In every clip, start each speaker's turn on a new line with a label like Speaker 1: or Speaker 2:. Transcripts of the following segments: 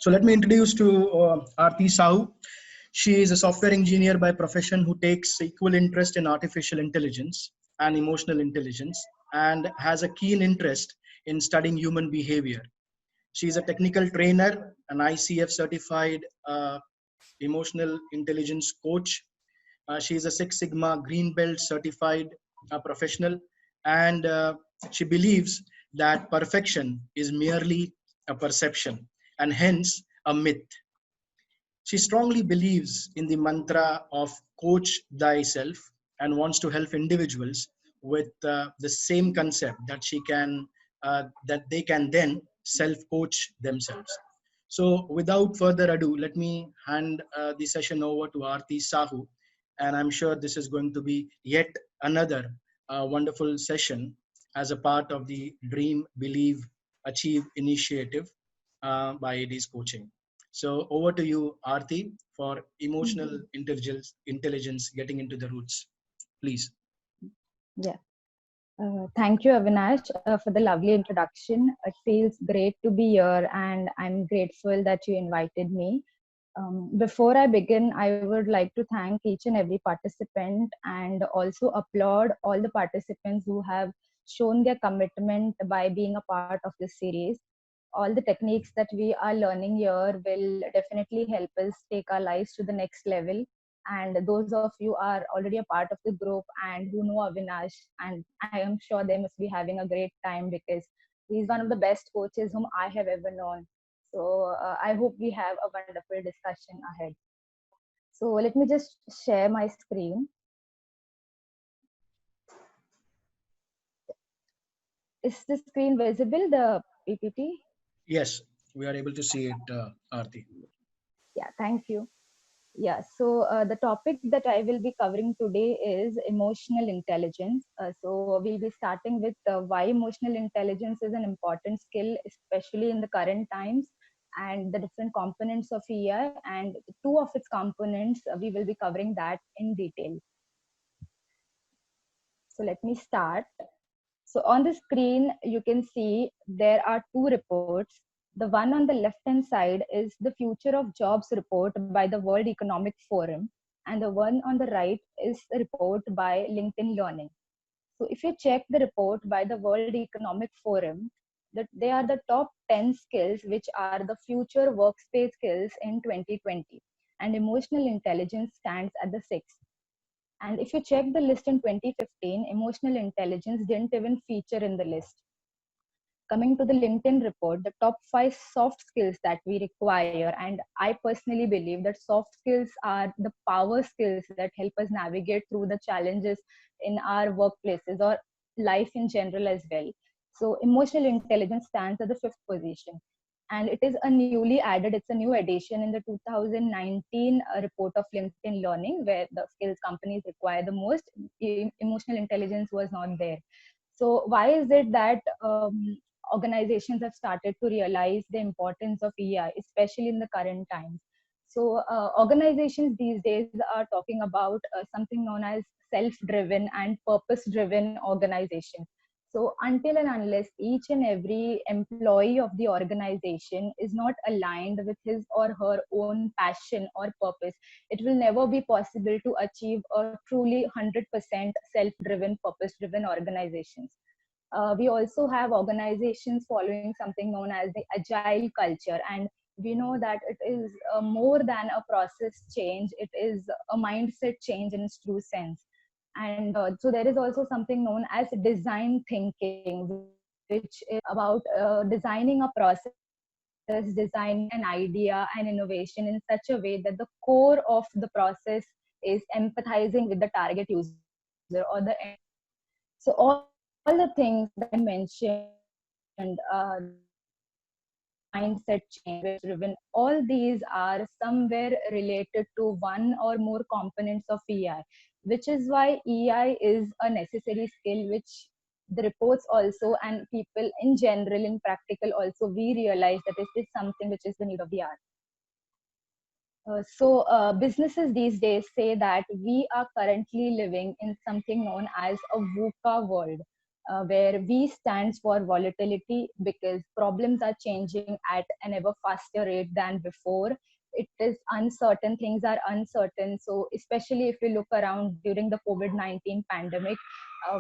Speaker 1: So let me introduce to Aarti Sahu. She is a software engineer by profession who takes equal interest in artificial intelligence and emotional intelligence and has a keen interest in studying human behavior. She is a technical trainer, an ICF certified emotional intelligence coach. She is a Six Sigma Green Belt certified professional, and she believes that perfection is merely a perception and hence a myth. She strongly believes in the mantra of coach thyself and wants to help individuals with the same concept that that they can then self coach themselves. So without further ado, let me hand the session over to Aarti Sahu, and I'm sure this is going to be yet another wonderful session as a part of the Dream, Believe, Achieve initiative by AD's coaching. So over to you, Aarti, for emotional intelligence getting into the roots. Please.
Speaker 2: Yeah. Thank you, Avinash, for the lovely introduction. It feels great to be here, and I'm grateful that you invited me. Before I begin, I would like to thank each and every participant and also applaud all the participants who have shown their commitment by being a part of this series. All the techniques that we are learning here will definitely help us take our lives to the next level. And those of you are already a part of the group and who know Avinash, and I am sure they must be having a great time because he's one of the best coaches whom I have ever known. So I hope we have a wonderful discussion ahead. So let me just share my screen. Is the screen visible, the PPT?
Speaker 1: Yes, we are able to see it, Aarti.
Speaker 2: Yeah, thank you. Yeah, so the topic that I will be covering today is emotional intelligence. So we'll be starting with why emotional intelligence is an important skill, especially in the current times, and the different components of EI, and two of its components, we will be covering that in detail. So let me start. So on the screen, you can see there are two reports. The one on the left hand side is the Future of Jobs report by the World Economic Forum, and the one on the right is a report by LinkedIn Learning. So if you check the report by the World Economic Forum, that they are the top 10 skills which are the future workspace skills in 2020, and emotional intelligence stands at the sixth. And if you check the list in 2015, emotional intelligence didn't even feature in the list. Coming to the LinkedIn report, the top 5 soft skills that we require, and I personally believe that soft skills are the power skills that help us navigate through the challenges in our workplaces or life in general as well. So, emotional intelligence stands at the fifth position. And it is a newly added, it's a new addition in the 2019 report of LinkedIn Learning, where the skills companies require the most. Emotional intelligence was not there. So why is it that organizations have started to realize the importance of EI, especially in the current times? So organizations these days are talking about something known as self-driven and purpose-driven organization. So until and unless each and every employee of the organization is not aligned with his or her own passion or purpose, it will never be possible to achieve a truly 100% self-driven, purpose-driven organizations. We also have organizations following something known as the agile culture, and we know that it is more than a process change, it is a mindset change in its true sense. And so there is also something known as design thinking, which is about designing a process, designing an idea and innovation in such a way that the core of the process is empathizing with the target user or the end. So all the things that I mentioned, mindset change, driven, all these are somewhere related to one or more components of EI, which is why EI is a necessary skill, which the reports also and people in general in practical also we realize that it is something which is the need of the hour. So businesses these days say that we are currently living in something known as a VUCA world. where V stands for volatility because problems are changing at an ever faster rate than before. It is uncertain, things are uncertain. So, especially if we look around during the COVID-19 pandemic,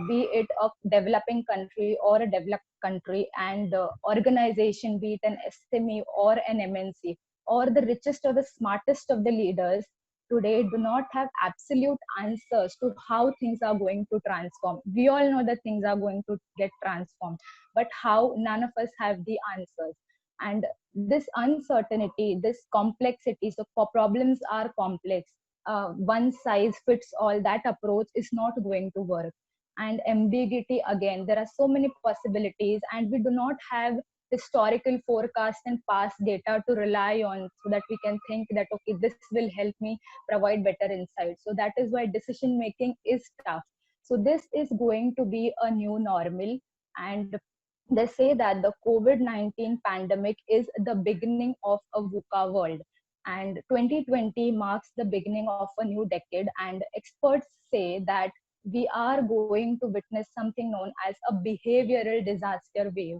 Speaker 2: be it a developing country or a developed country, and organization, be it an SME or an MNC, or the richest or the smartest of the leaders today do not have absolute answers to how things are going to transform. We all know that things are going to get transformed, but how, none of us have the answers. And this uncertainty, this complexity, so for problems are complex, one size fits all, that approach is not going to work. And ambiguity, again, there are so many possibilities, and we do not have historical forecast and past data to rely on so that we can think that, okay, this will help me provide better insights. So that is why decision making is tough. So this is going to be a new normal. And they say that the COVID-19 pandemic is the beginning of a VUCA world. And 2020 marks the beginning of a new decade. And experts say that we are going to witness something known as a behavioral disaster wave.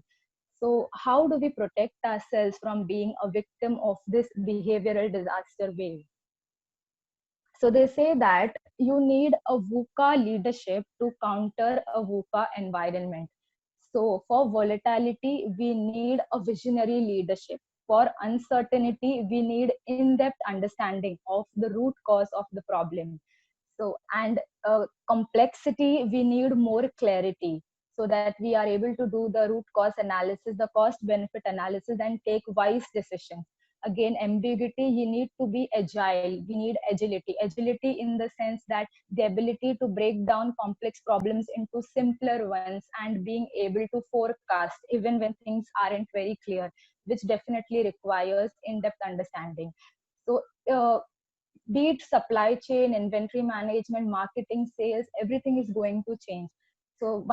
Speaker 2: So, how do we protect ourselves from being a victim of this behavioral disaster wave? So, they say that you need a VUCA leadership to counter a VUCA environment. So, for volatility, we need a visionary leadership. For uncertainty, we need in depth understanding of the root cause of the problem. So, and complexity, we need more clarity so that we are able to do the root cause analysis, the cost benefit analysis, and take wise decisions. Again, ambiguity, you need to be agile. We need agility. Agility in the sense that the ability to break down complex problems into simpler ones and being able to forecast even when things aren't very clear, which definitely requires in-depth understanding. So, be it supply chain, inventory management, marketing, sales, everything is going to change. So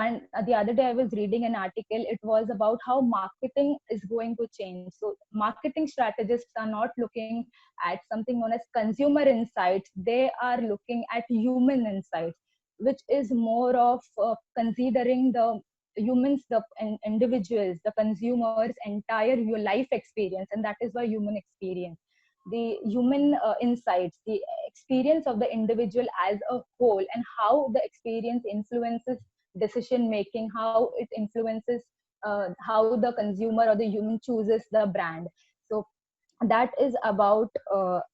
Speaker 2: the other day I was reading an article. It was about how marketing is going to change. So marketing strategists are not looking at something known as consumer insights. They are looking at human insights, which is more of considering the humans, the individuals, the consumers' entire life experience, and that is why human experience, the human insights, the experience of the individual as a whole, and how the experience influences decision making, how it influences how the consumer or the human chooses the brand. So that is about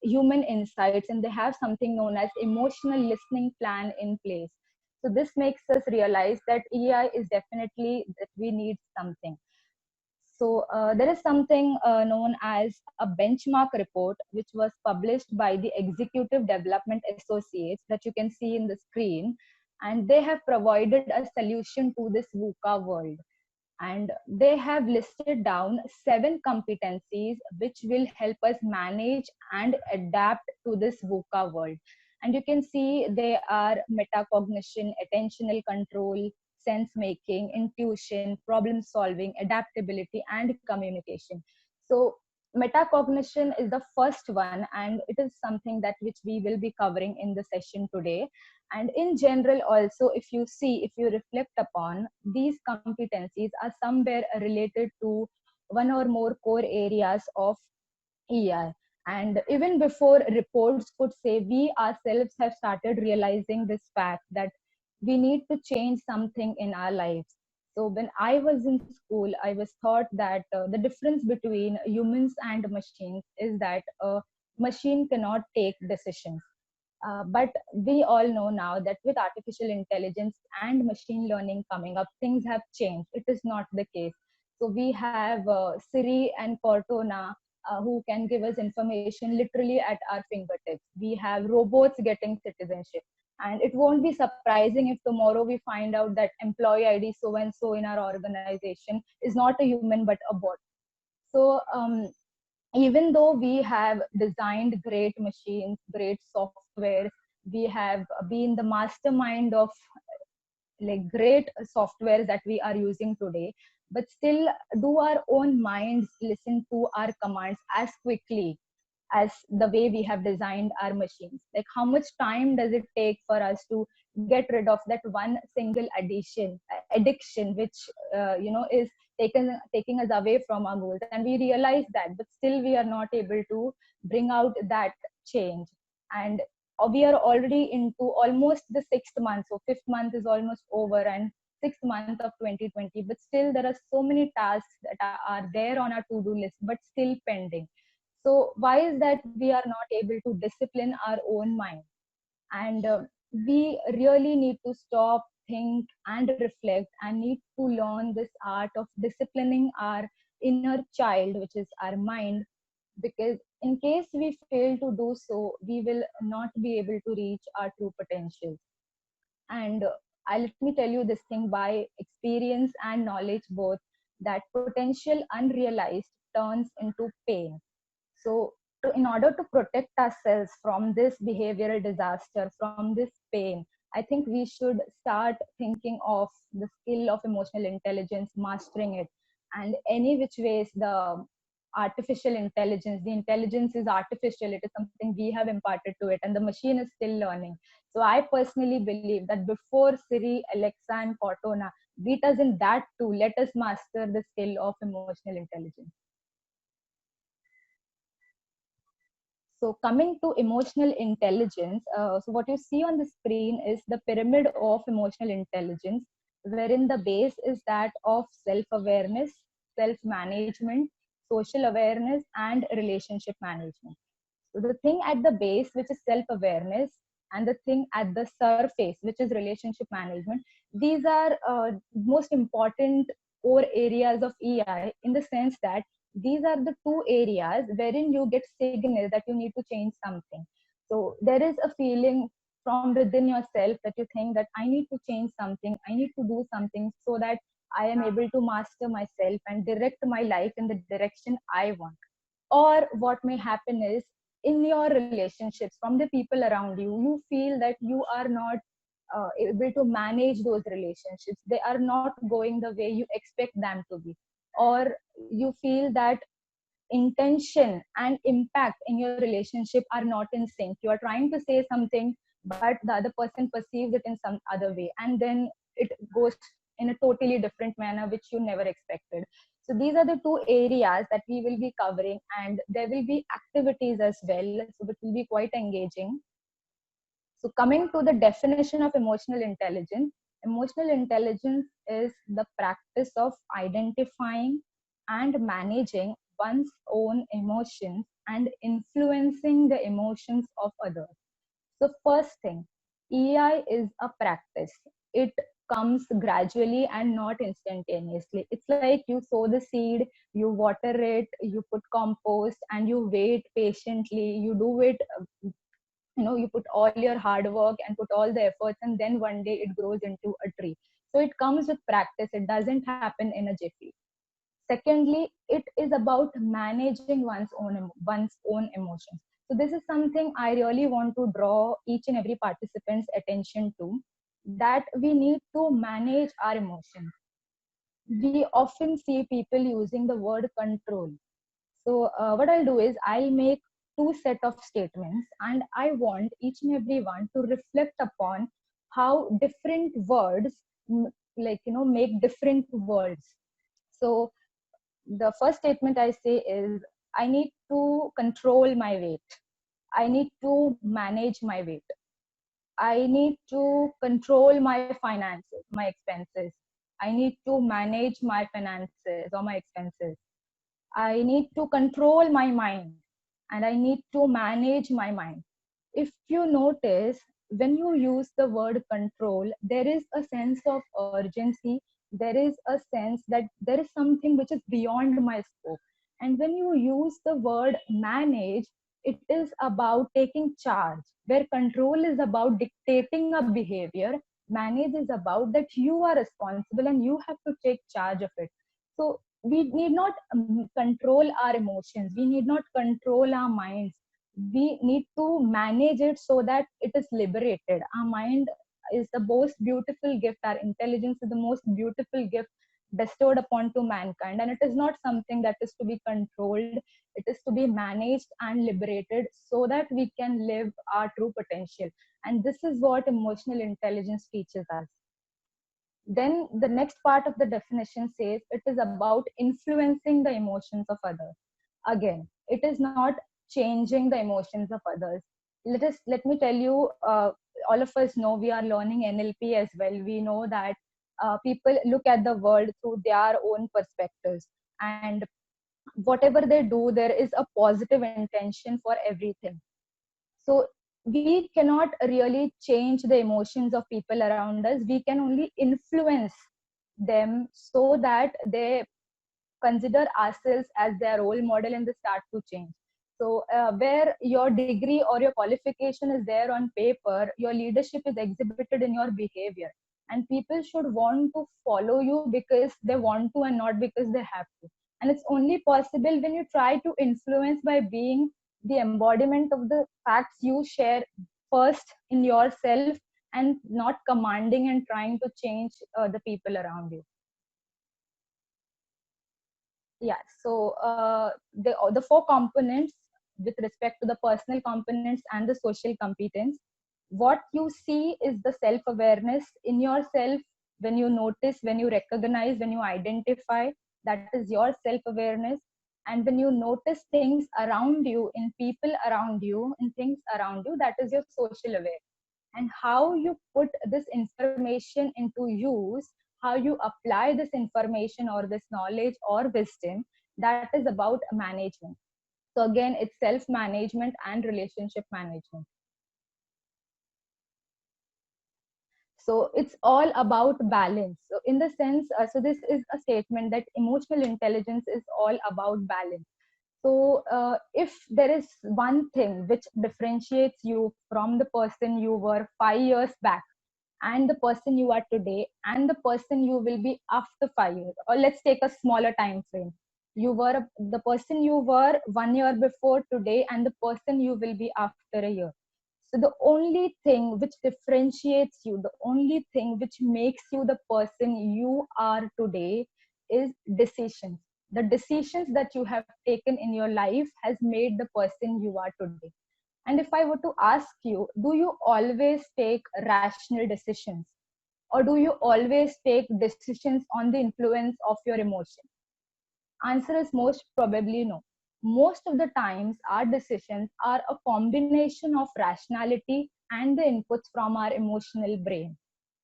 Speaker 2: human insights, and they have something known as emotional listening plan in place. So this makes us realize that EI is definitely that we need something. So there is something known as a benchmark report, which was published by the Executive Development Associates that you can see in the screen. And they have provided a solution to this VUCA world. And they have listed down 7 competencies which will help us manage and adapt to this VUCA world. And you can see they are metacognition, attentional control, sense making, intuition, problem solving, adaptability, and communication. So metacognition is the first one, and it is something that which we will be covering in the session today. And in general also, if you see, if you reflect upon, these competencies are somewhere related to one or more core areas of EI. And even before reports could say, we ourselves have started realizing this fact that we need to change something in our lives. So when I was in school, I was taught that the difference between humans and machines is that a machine cannot take decisions. But we all know now that with artificial intelligence and machine learning coming up, things have changed. It is not the case. So we have Siri and Cortana who can give us information literally at our fingertips. We have robots getting citizenship. And it won't be surprising if tomorrow we find out that employee ID so and so in our organization is not a human but a bot. So even though we have designed great machines, great softwares, we have been the mastermind of like great softwares that we are using today, but still, do our own minds listen to our commands as quickly as the way we have designed our machines? Like, how much time does it take for us to get rid of that one single addiction which is taking us away from our goals, and we realize that, but still we are not able to bring out that change. And we are already into almost the 6th month, so 5th month is almost over, and 6th month of 2020, but still there are so many tasks that are there on our to-do list but still pending. So why is that we are not able to discipline our own mind? And we really need to stop, think and reflect, and need to learn this art of disciplining our inner child, which is our mind, because in case we fail to do so, we will not be able to reach our true potential. And let me tell you this thing by experience and knowledge both, that potential unrealized turns into pain. So, in order to protect ourselves from this behavioral disaster, from this pain, I think we should start thinking of the skill of emotional intelligence, mastering it, and any which ways the artificial intelligence, the intelligence is artificial, it is something we have imparted to it, and the machine is still learning. So, I personally believe that before Siri, Alexa, and Cortana beat us in that too, let us master the skill of emotional intelligence. So coming to emotional intelligence, so what you see on the screen is the pyramid of emotional intelligence, wherein the base is that of self-awareness, self-management, social awareness, and relationship management. So the thing at the base, which is self-awareness, and the thing at the surface, which is relationship management, these are most important core areas of EI, in the sense that these are the two areas wherein you get signal that you need to change something. So there is a feeling from within yourself that you think that I need to change something, I need to do something so that I am able to master myself and direct my life in the direction I want. Or what may happen is, in your relationships from the people around you, you feel that you are not able to manage those relationships, they are not going the way you expect them to be, or you feel that intention and impact in your relationship are not in sync. You are trying to say something, but the other person perceives it in some other way, and then it goes in a totally different manner which you never expected. So these are the two areas that we will be covering, and there will be activities as well, so it will be quite engaging. So coming to the definition of emotional intelligence is the practice of identifying and managing one's own emotions and influencing the emotions of others. So first thing, EI is a practice. It comes gradually and not instantaneously. It's like you sow the seed, you water it, you put compost, and you wait patiently. You do it, you put all your hard work and put all the efforts, and then one day it grows into a tree. So it comes with practice. It doesn't happen in a jiffy. Secondly, it is about managing one's own emotions. So this is something I really want to draw each and every participant's attention to, that we need to manage our emotions. We often see people using the word control. So what I'll do is I'll make two set of statements, and I want each and every one to reflect upon how different words make different worlds. So the first statement I say is, I need to control my weight. I need to manage my weight. I need to control my finances, my expenses. I need to manage my finances or my expenses. I need to control my mind, and I need to manage my mind. If you notice, when you use the word control, there is a sense of urgency. There is a sense that there is something which is beyond my scope. And when you use the word manage, it is about taking charge, where control is about dictating a behavior. Manage is about that you are responsible and you have to take charge of it. So we need not control our emotions, we need not control our minds, we need to manage it so that it is liberated. Our mind is the most beautiful gift, our intelligence is the most beautiful gift bestowed upon to mankind, and it is not something that is to be controlled. It is to be managed and liberated so that we can live our true potential. And this is what emotional intelligence teaches us. Then the next part of the definition says it is about influencing the emotions of others. Again, it is not changing the emotions of others. Let me tell you, all of us know, we are learning NLP as well. We know that people look at the world through their own perspectives, and whatever they do, there is a positive intention for everything. So we cannot really change the emotions of people around us. We can only influence them so that they consider ourselves as their role model and they start to change. So where your degree or your qualification is there on paper, your leadership is exhibited in your behavior, and people should want to follow you because they want to and not because they have to. And it's only possible when you try to influence by being the embodiment of the facts you share first in yourself, and not commanding and trying to change the people around you. Yeah, so the four components with respect to the personal components and the social competence, what you see is the self awareness in yourself. When you notice, when you recognize, when you identify, that is your self awareness. And when you notice things around you, in people around you, in things around you, that is your social awareness. And how you put this information into use, how you apply this information or this knowledge or wisdom, that is about management. So again, it's self management and relationship management. So it's all about balance. So in the sense, so this is a statement that emotional intelligence is all about balance. So if there is one thing which differentiates you from the person you were 5 years back, and the person you are today, and the person you will be after 5 years, or let's take a smaller time frame, you were the person you were 1 year before today, and the person you will be after a year. So the only thing which differentiates you, the only thing which makes you the person you are today, is decisions. The decisions that you have taken in your life has made the person you are today. And if I were to ask you, do you always take rational decisions, or do you always take decisions on the influence of your emotion? Answer is most probably no. Most of the times, our decisions are a combination of rationality and the inputs from our emotional brain.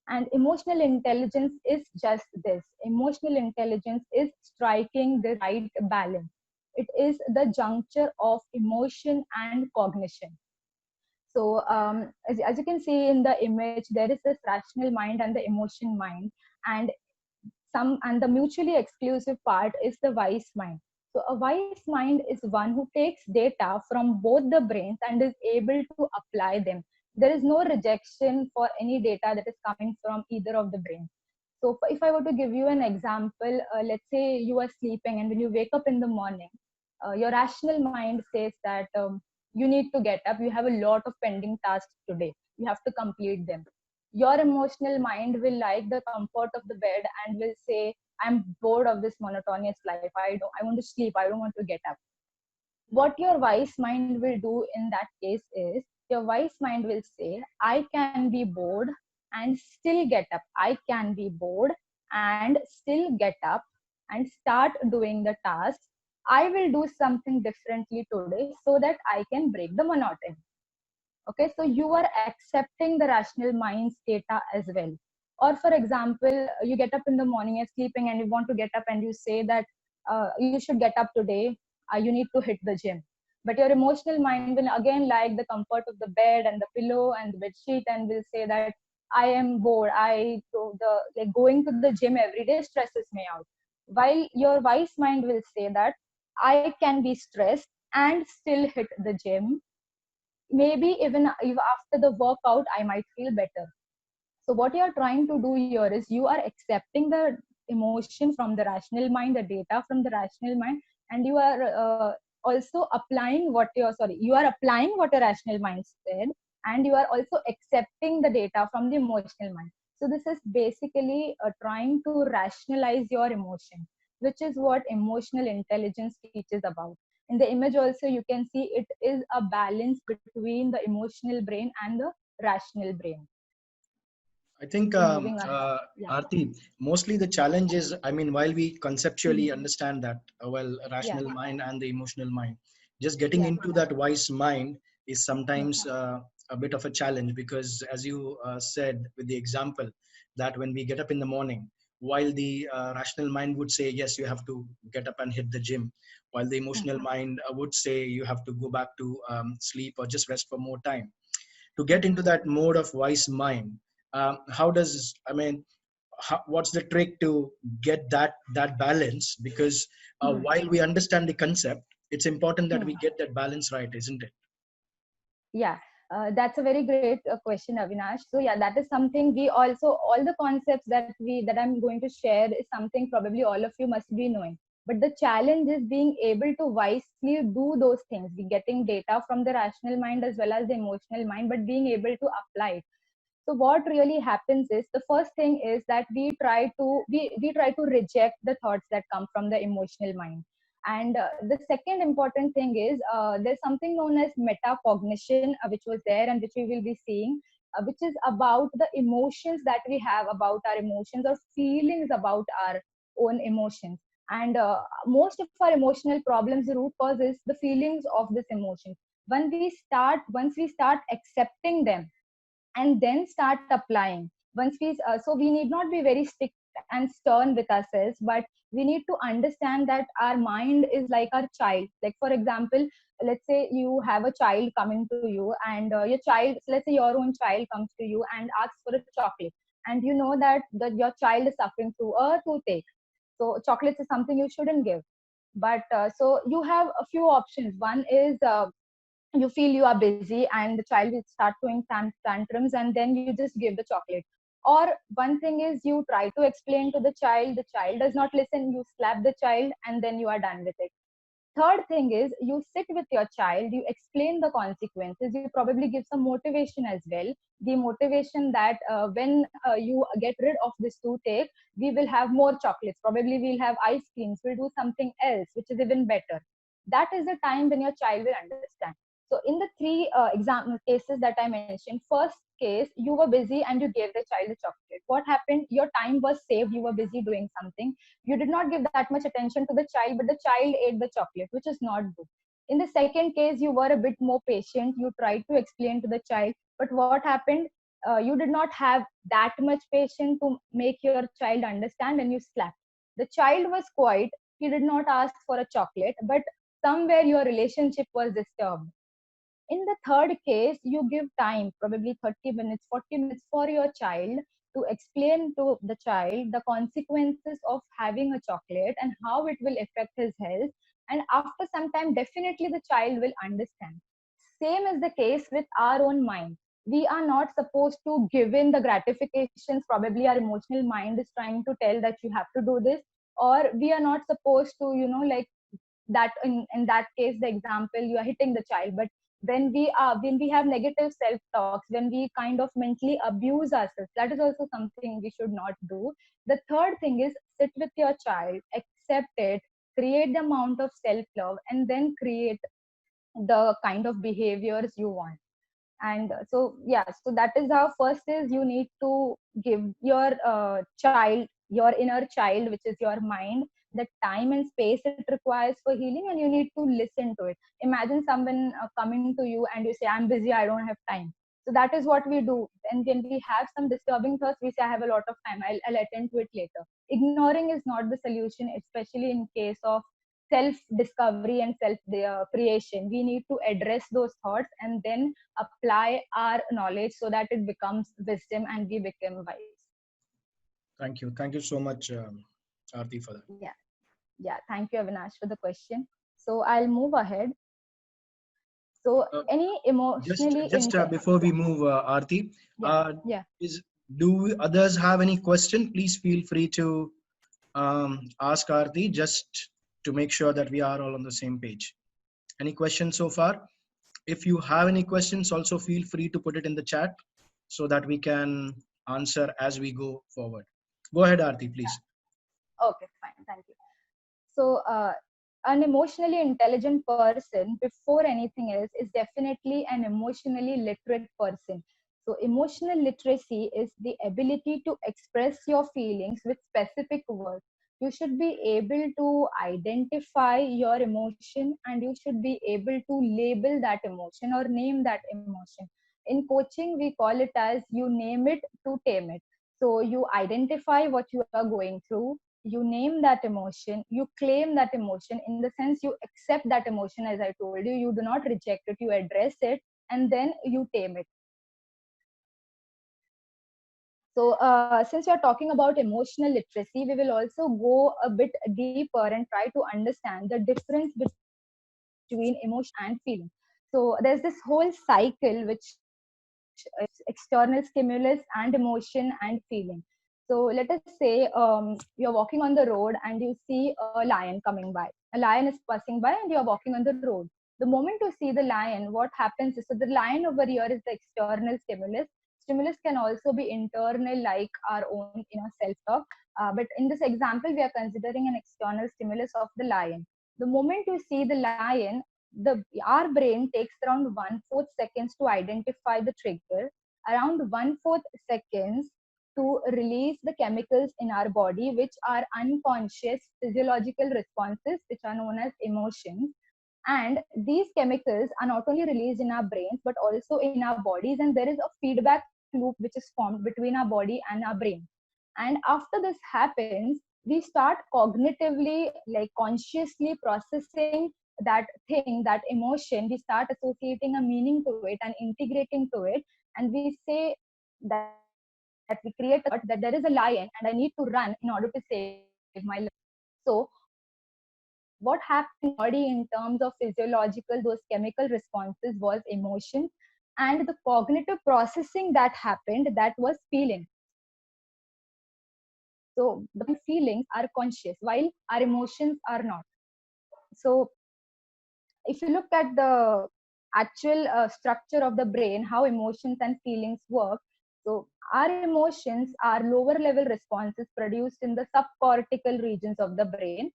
Speaker 2: And emotional intelligence is just this. Emotional intelligence is striking the right balance. It is the juncture of emotion and cognition. So as you can see in the image, there is this rational mind and the emotion mind, and the mutually exclusive part is the wise mind. So a wise mind is one who takes data from both the brains and is able to apply them. There is no rejection for any data that is coming from either of the brains. So if I were to give you an example, let's say you are sleeping, and when you wake up in the morning, your rational mind says that you need to get up. You have a lot of pending tasks today. You have to complete them. Your emotional mind will like the comfort of the bed and will say, I'm bored of this monotonous life. I want to sleep. I don't want to get up. What your wise mind will do in that case is, your wise mind will say, I can be bored and still get up. I can be bored and still get up and start doing the task. I will do something differently today so that I can break the monotony. Okay, so you are accepting the rational mind's data as well. Or for example, you get up in the morning, you're sleeping, and you want to get up, and you say that you should get up today, you need to hit the gym. But your emotional mind will again like the comfort of the bed and the pillow and the bed sheet, and will say that I am bored. Like going to the gym every day stresses me out. While your wise mind will say that I can be stressed and still hit the gym. Maybe even if after the workout I might feel better. So what you are trying to do here is, you are accepting the emotion from the rational mind, the data from the rational mind, and you are also applying you are applying what a rational mind said, and you are also accepting the data from the emotional mind. So this is basically trying to rationalize your emotion, which is what emotional intelligence teaches about. In the image also, you can see it is a balance between the emotional brain and the rational brain.
Speaker 1: I think,
Speaker 2: So moving ahead. Yeah.
Speaker 1: Aarti, mostly the challenge is, I mean, while we conceptually
Speaker 2: Mhm.
Speaker 1: understand that, well,
Speaker 2: Yeah.
Speaker 1: rational mind and the emotional mind, just getting
Speaker 2: Yeah.
Speaker 1: into that wise mind is
Speaker 2: Yeah.
Speaker 1: sometimes a bit of a challenge because, as you said with the example, that when we get up in the morning, while the rational mind would say, yes, you have to get up and hit the gym, while the emotional
Speaker 2: Mhm.
Speaker 1: mind would say you have to go back to sleep or just rest for more time to get into
Speaker 2: Mhm.
Speaker 1: that mode of wise mind. How does, I mean, what's the trick to get that balance? Because
Speaker 2: Mhm.
Speaker 1: while we understand the concept, it's important that
Speaker 2: Mhm.
Speaker 1: we get that balance right, isn't it?
Speaker 2: Yeah, that's a very great question, Avinash. So yeah, that is something we also, all the concepts that I'm going to share is something probably all of you must be knowing. But the challenge is being able to wisely do those things. We getting data from the rational mind as well as the emotional mind, but being able to apply it. So what really happens is, the first thing is that we try to reject the thoughts that come from the emotional mind. And the second important thing is, there's something known as metacognition, which was there and which we will be seeing, which is about the emotions that we have about our emotions, or feelings about our own emotions. And most of our emotional problems, the root cause is the feelings of this emotion. Once we start accepting them and then start applying, so we need not be very strict and stern with ourselves, but we need to understand that our mind is like our child. Like for example, let's say you have a child coming to you, and your child, so let's say your own child comes to you and asks for a chocolate, and you know that your child is suffering through a toothache. So chocolates is something you shouldn't give. But so you have a few options. One is, you feel you are busy and the child will start throwing tantrums, and then you just give the chocolate. Or one thing is, you try to explain to the child does not listen, you slap the child, and then you are done with it. Third thing is, you sit with your child, you explain the consequences, you probably give some motivation as well. The motivation that when you get rid of this toothache, we will have more chocolates, probably we'll have ice creams, we'll do something else which is even better. That is the time when your child will understand. So in the three example cases that I mentioned, first case, you were busy and you gave the child a chocolate. What happened? Your time was saved, you were busy doing something, you did not give that much attention to the child, but the child ate the chocolate, which is not good. In the second case, you were a bit more patient, you tried to explain to the child, but what happened? You did not have that much patience to make your child understand, and you slapped. The child was quiet, he did not ask for a chocolate, but somewhere your relationship was disturbed. In the third case, you give time, probably 30 minutes, 40 minutes, for your child to explain to the child the consequences of having a chocolate and how it will affect his health. And after some time, definitely the child will understand. Same is the case with our own mind. We are not supposed to give in the gratifications. Probably our emotional mind is trying to tell that you have to do this, or we are not supposed to, like that. In that case, the example, you are hitting the child. But when we have negative self talks, when we kind of mentally abuse ourselves, that is also something we should not do. The third thing is, sit with your child, accept it, create the amount of self love, and then create the kind of behaviors you want. And so yeah, so that is how. First is, you need to give your child, your inner child, which is your mind, the time and space it requires for healing, and you need to listen to it. Imagine someone coming to you and you say, I'm busy, I don't have time. So that is what we do. And when we have some disturbing thoughts, we say, I have a lot of time, I'll attend to it later. Ignoring is not the solution, especially in case of self discovery and self creation. We need to address those thoughts and then apply our knowledge so that it becomes wisdom and we become wise.
Speaker 1: Thank you so much, Aarti, for that.
Speaker 2: Yeah, yeah. Thank you, Avinash, for the question. So I'll move ahead. So
Speaker 1: Uh,
Speaker 2: any
Speaker 1: just
Speaker 2: emotionally
Speaker 1: just before we
Speaker 2: yeah,
Speaker 1: move, Aarti,
Speaker 2: yeah,
Speaker 1: uh,
Speaker 2: yeah.
Speaker 1: is do others have any question? Please feel free to ask Aarti, just to make sure that we are all on the same page. Any questions so far? If you have any questions, also feel free to put it in the chat so that we can answer as we go forward. Go ahead, Aarti, please.
Speaker 2: Okay, fine. Thank you. So, an emotionally intelligent person, before anything else, is definitely an emotionally literate person. So, emotional literacy is the ability to express your feelings with specific words. You should be able to identify your emotion, and you should be able to label that emotion or name that emotion. In coaching, we call it as you name it to tame it. So, you identify what you are going through, you name that emotion, you claim that emotion, in the sense you accept that emotion. As I told you, you do not reject it, you address it, and then you tame it. So since we are talking about emotional literacy, we will also go a bit deeper and try to understand the difference between emotion and feeling. So there's this whole cycle which is external stimulus and emotion and feeling. So let us say you're walking on the road and you see a lion coming by. A lion is passing by and you're walking on the road. The moment you see the lion, what happens is, so the lion over here is the external stimulus. Stimulus can also be internal, like our own self-talk. But in this example, we are considering an external stimulus of the lion. The moment you see the lion, our brain takes around 1/4 seconds to identify the trigger, around 1/4 seconds to release the chemicals in our body, which are unconscious physiological responses, which are known as emotions. And these chemicals are not only released in our brains, but also in our bodies. And there is a feedback loop which is formed between our body and our brain. And after this happens, we start cognitively, like consciously processing that thing, that emotion. We start associating a meaning to it and integrating to it. And we say that we create a thought that there is a lion and I need to run in order to save my life. So what happened in our body in terms of physiological, those chemical responses, was emotion, and the cognitive processing that happened, that was feeling. So the feelings are conscious while our emotions are not. So if you look at the actual structure of the brain, how emotions and feelings work, so our emotions are lower level responses produced in the subcortical regions of the brain,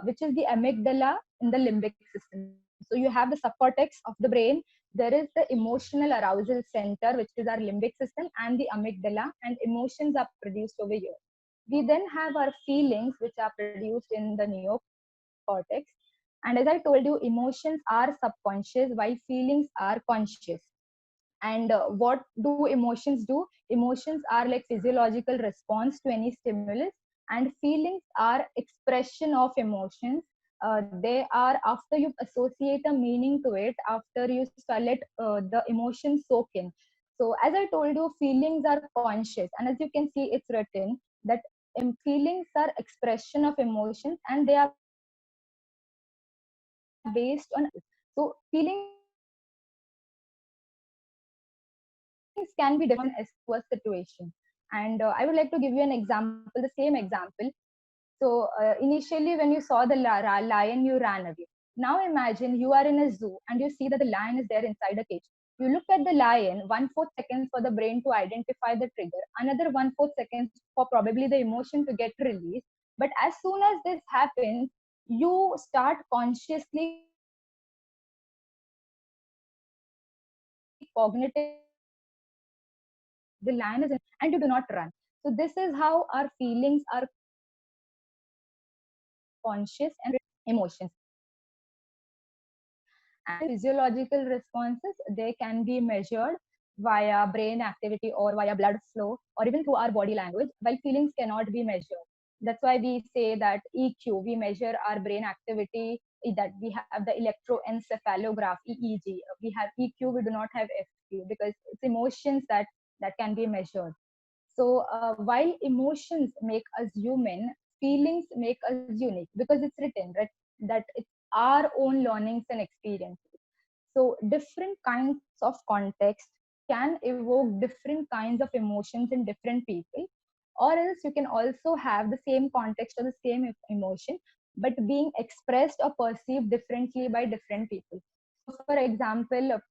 Speaker 2: which is the amygdala in the limbic system. So you have the subcortex of the brain, there is the emotional arousal center, which is our limbic system, and the amygdala, and emotions are produced over here. We then have our feelings, which are produced in the neocortex. And as I told you, emotions are subconscious while feelings are conscious. And what do emotions do? Emotions are like physiological response to any stimulus, and feelings are expression of emotions. They are after you associate a meaning to it, after you let the emotion soak in. So as I told you, feelings are conscious, and as you can see, it's written that feelings are expression of emotions, and they are based on. So feelings can be different as to a situation. And I would like to give you an example, the same example. So initially, when you saw the lion, you ran away. Now imagine you are in a zoo and you see that the lion is there inside a cage. You look at the lion, 1/4 seconds for the brain to identify the trigger, another 1/4 seconds for probably the emotion to get released. But as soon as this happens, you start consciously cognitively processing that thing, that emotion, to get released. But as soon as this happens, you start consciously identifying that the lion is in, and you do not run. So this is how our feelings are conscious and emotions. And physiological responses, they can be measured via brain activity or via blood flow or even through our body language, while feelings cannot be measured. That's why we say that EQ, we measure our brain activity, that we have the electroencephalograph, EEG. We have EQ, we do not have FQ, because it's emotions that can be measured. So while emotions make us human, feelings make us unique, because it's written, right, that it's our own learnings and experiences. So different kinds of context can evoke different kinds of emotions in different people, or else you can also have the same context or the same emotion, but being expressed or perceived differently by different people. So for example,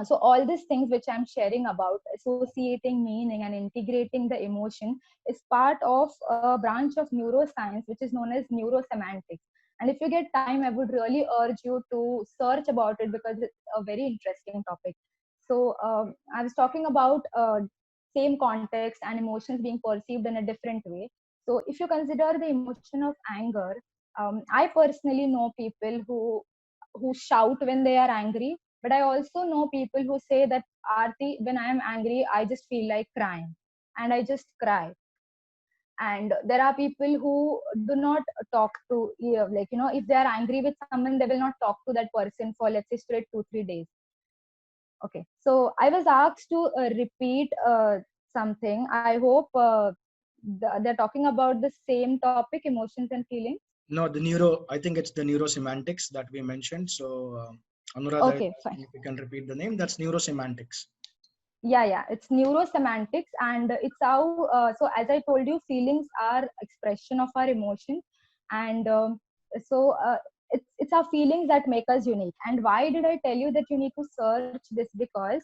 Speaker 2: So all these things which I'm sharing about associating meaning and integrating the emotion is part of a branch of neuroscience which is known as neurosemantics. And if you get time, I would really urge you to search about it because it's a very interesting topic. So I was talking about same context and emotions being perceived in a different way. So if you consider the emotion of anger, I personally know people who shout when they are angry, but I also know people who say that, Aarti, when I am angry, I just feel like crying and I just cry. And there are people who do not talk to, like, if they are angry with someone, they will not talk to that person for, let's say, straight 2 3 days. Okay. So I was asked to repeat something. I hope they're talking about the same topic, emotions and feelings.
Speaker 1: No, I think it's the neurosemantics that we mentioned. So, Anuradha is
Speaker 2: Okay, fine.
Speaker 1: asking if we can repeat the name. That's neurosemantics.
Speaker 2: Yeah, it's neurosemantics, and it's how, so as I told you, feelings are expression of our emotions. And so it's our feelings that make us unique. And why did I tell you that you need to search this? Because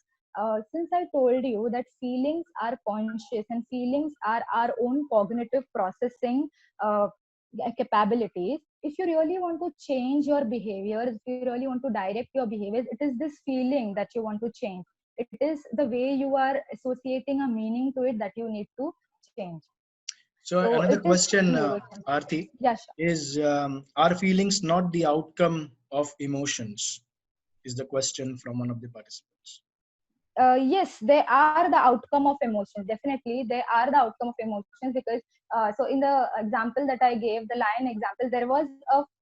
Speaker 2: since I told you that feelings are conscious and feelings are our own cognitive processing capabilities, if you really want to change your behaviors, if you really want to direct your behaviors, it is this feeling that you want to change. It is the way you are associating a meaning to it that you need to change.
Speaker 1: So
Speaker 2: So
Speaker 1: another
Speaker 2: it is
Speaker 1: question,
Speaker 2: neuroscience.
Speaker 1: Aarti,
Speaker 2: Yeah, sure.
Speaker 1: is are feelings not the outcome of emotions? Is the question from one of the participants.
Speaker 2: Yes, they are the outcome of emotions. Definitely, they are the outcome of emotions because, so in the example that I gave, the lion example, there was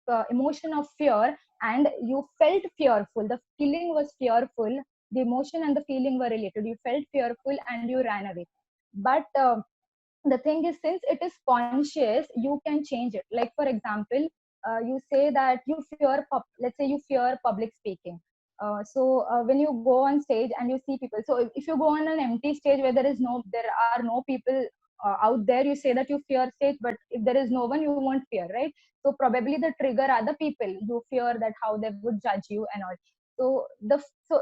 Speaker 2: a emotion of fear, and you felt fearful. The feeling was fearful. The emotion and the feeling were related. You felt fearful and you ran away. But the thing is, since it is conscious, you can change it. Like for example, you say that you fear let's say you fear public speaking. So when you go on stage and you see people, so if you go on an empty stage where there are no people out there, you say that you fear stage, but if there is no one, you won't fear, right? So probably the trigger are the people. You fear that how they would judge you and all. So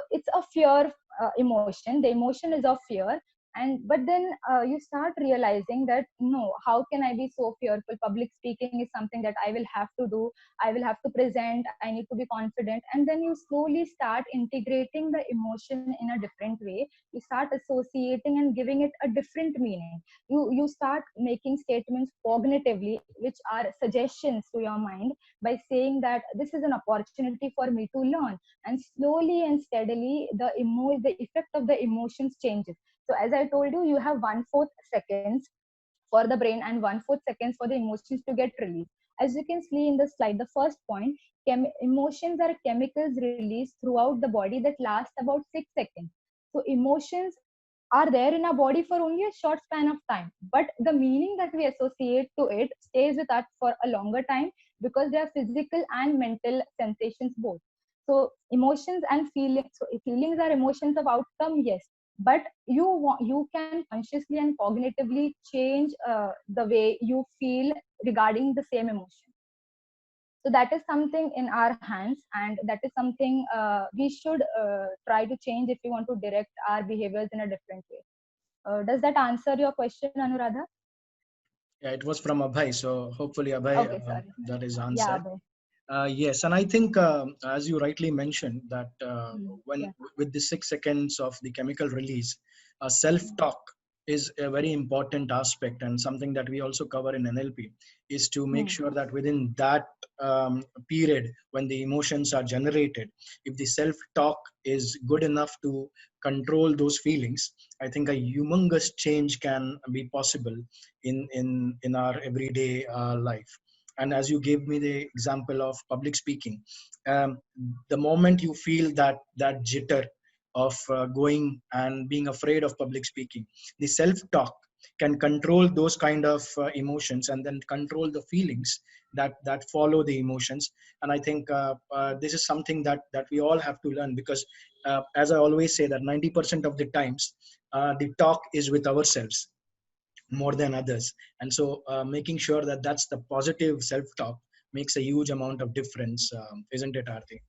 Speaker 2: it's a fear emotion. The emotion is of fear. And but then you start realizing that, no, how can I be so fearful? Public speaking is something that I will have to do. I will have to present. I need to be confident. And then you slowly start integrating the emotion in a different way. You start associating and giving it a different meaning. You start making statements cognitively, which are suggestions to your mind, by saying that this is an opportunity for me to learn. And slowly and steadily, the effect of the emotions changes. So as I told you, you have 1/4 seconds for the brain and 1/4 seconds for the emotions to get released. As you can see in the slide, the first point, emotions are chemicals released throughout the body that last about 6 seconds. So emotions are there in our body for only a short span of time, but the meaning that we associate to it stays with us for a longer time because they are physical and mental sensations both. So emotions and feelings, so feelings are emotions of outcome, yes, but you can consciously and cognitively change the way you feel regarding the same emotion. So that is something in our hands, and that is something we should try to change if we want to direct our behaviors in a different way. Does that answer your question, Anuradha?
Speaker 1: Yeah, it was from Abhay. So hopefully, Abhay,
Speaker 2: Okay, sorry.
Speaker 1: that is
Speaker 2: Yeah,
Speaker 1: answered.
Speaker 2: but
Speaker 1: Yes, and I think, as you rightly mentioned, that when
Speaker 2: yeah.
Speaker 1: with the 6 seconds of the chemical release,
Speaker 2: Mm.
Speaker 1: self-talk is a very important aspect, and something that we also cover in NLP is to make
Speaker 2: Mm.
Speaker 1: sure that within that period when the emotions are generated, if the self-talk is good enough to control those feelings, I think a humongous change can be possible in our everyday life. And as you gave me the example of public speaking, the moment you feel that jitter of going and being afraid of public speaking, the self talk can control those kind of emotions and then control the feelings that follow the emotions. And I think this is something that we all have to learn, because as I always say, that 90% of the times the talk is with ourselves more than others. And so making sure that that's the positive self-talk makes a huge amount of difference, isn't it, Arti?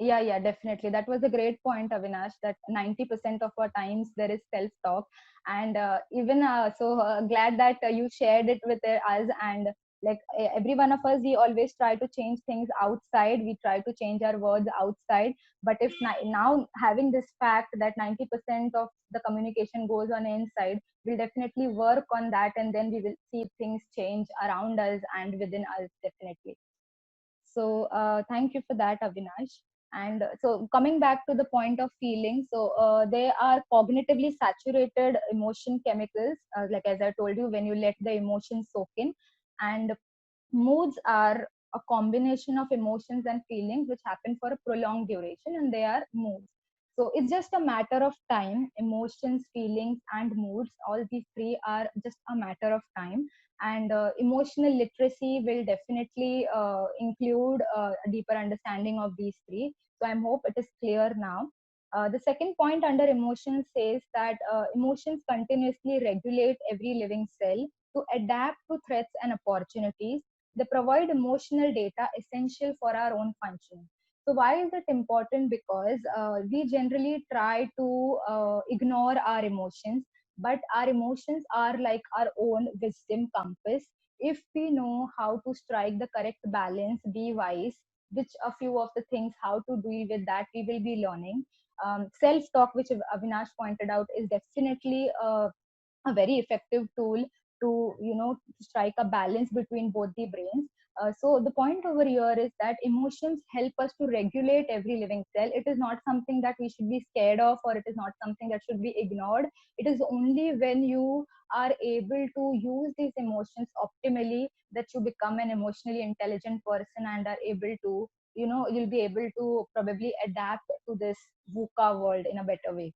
Speaker 2: Yeah, definitely. That was a great point, Avinash, that 90% of our times there is self-talk. And even glad that you shared it with us. And like every one of us, we always try to change things outside. We try to change our words outside. But if now having this fact that 90% of the communication goes on inside, we'll definitely work on that. And then we will see things change around us and within us, definitely. So thank you for that, Avinash. And so coming back to the point of feeling, so they are cognitively saturated emotion chemicals, like as I told you, when you let the emotions soak in. And moods are a combination of emotions and feelings which happen for a prolonged duration, and they are moods. So it's just a matter of time. Emotions, feelings, and moods, all these three are just a matter of time. And emotional literacy will definitely include a deeper understanding of these three. So I hope it is clear now. The second point under emotions says that emotions continuously regulate every living cell to adapt to threats and opportunities. They provide emotional data essential for our own functioning. So why is it important? Because we generally try to ignore our emotions, but our emotions are like our own wisdom compass. If we know how to strike the correct balance, be wise, which a few of the things how to deal with that we will be learning. Self-talk, which Avinash pointed out, is definitely a very effective tool to strike a balance between both the brains. So the point over here is that emotions help us to regulate every living cell. It is not something that we should be scared of, or it is not something that should be ignored. It is only when you are able to use these emotions optimally that you become an emotionally intelligent person and are able to, you'll be able to probably adapt to this VUCA world in a better way.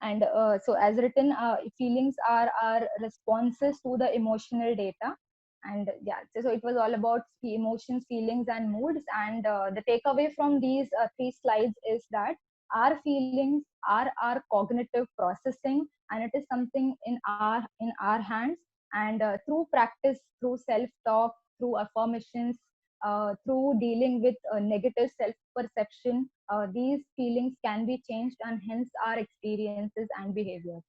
Speaker 2: And so as written, feelings are our responses to the emotional data. And yeah, so it was all about emotions, feelings, and moods. And the takeaway from these three slides is that our feelings are our cognitive processing, and it is something in our hands. And through practice, through self talk, through affirmations, through dealing with negative self perception, these feelings can be changed, and hence our experiences and behaviors.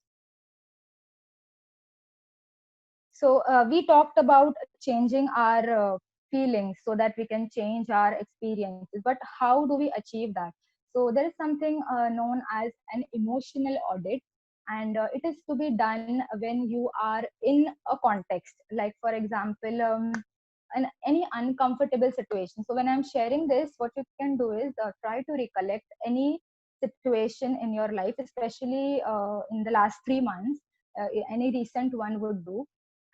Speaker 2: So, we talked about changing our feelings so that we can change our experiences. But how do we achieve that? So, there is something known as an emotional audit, and it is to be done when you are in a context. Like, for example, any uncomfortable situation. So when I'm sharing this, what you can do is try to recollect any situation in your life, especially in the last 3 months. Any recent one would do,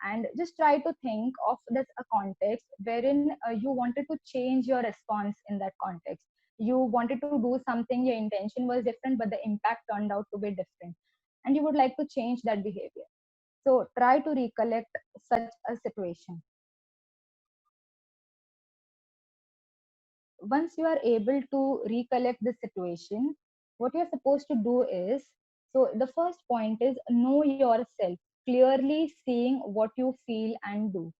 Speaker 2: and just try to think of this a context wherein you wanted to change your response in that context. You wanted to do something, your intention was different, but the impact turned out to be different, and you would like to change that behavior. So try to recollect such a situation. Once you are able to recollect the situation, what you're supposed to do is, so the first point is know yourself, clearly seeing what you feel and do.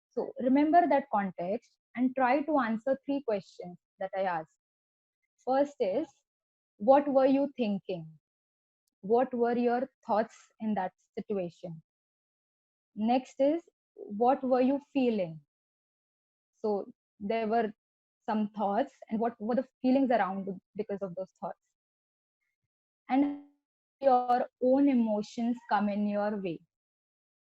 Speaker 2: So remember that context and try to answer three questions that I asked. First is, what were you thinking? What were your thoughts in that situation? Next is, what were you feeling? So there were some thoughts, and what were the feelings around because of those thoughts? And your own emotions come in your way.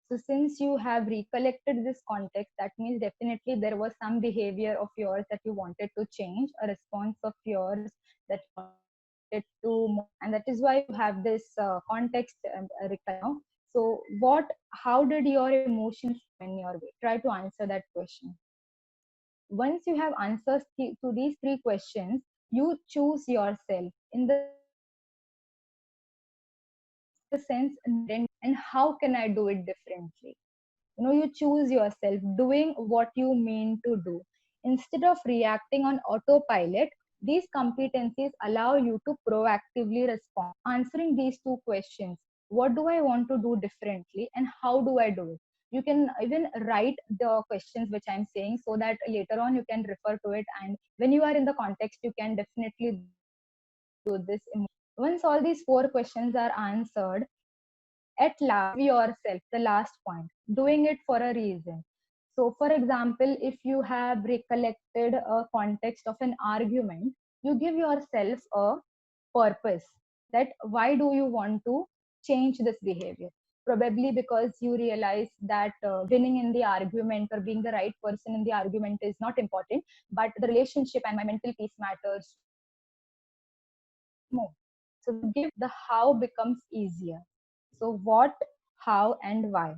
Speaker 2: So since you have recollected this context, that means definitely there was some behavior of yours that you wanted to change, a response of yours that you wanted to, and that is why you have this context recall. So how did your emotions come in your way? Try to answer that question. Once you have answers to these three questions, you choose yourself in the sense, and how can I do it differently? You choose yourself doing what you mean to do. Instead of reacting on autopilot, these competencies allow you to proactively respond, answering these two questions: what do I want to do differently, and how do I do it? You can even write the questions which I'm saying, so that later on you can refer to it, and when you are in the context you can definitely do this. Once all these four questions are answered, at last yourself the last point, doing it for a reason. So for example, if you have recollected a context of an argument, you give yourself a purpose, that why do you want to change this behavior. Probably because you realize that winning in the argument or being the right person in the argument is not important, but the relationship and my mental peace matters more. So give the how becomes easier. So what, how, and why.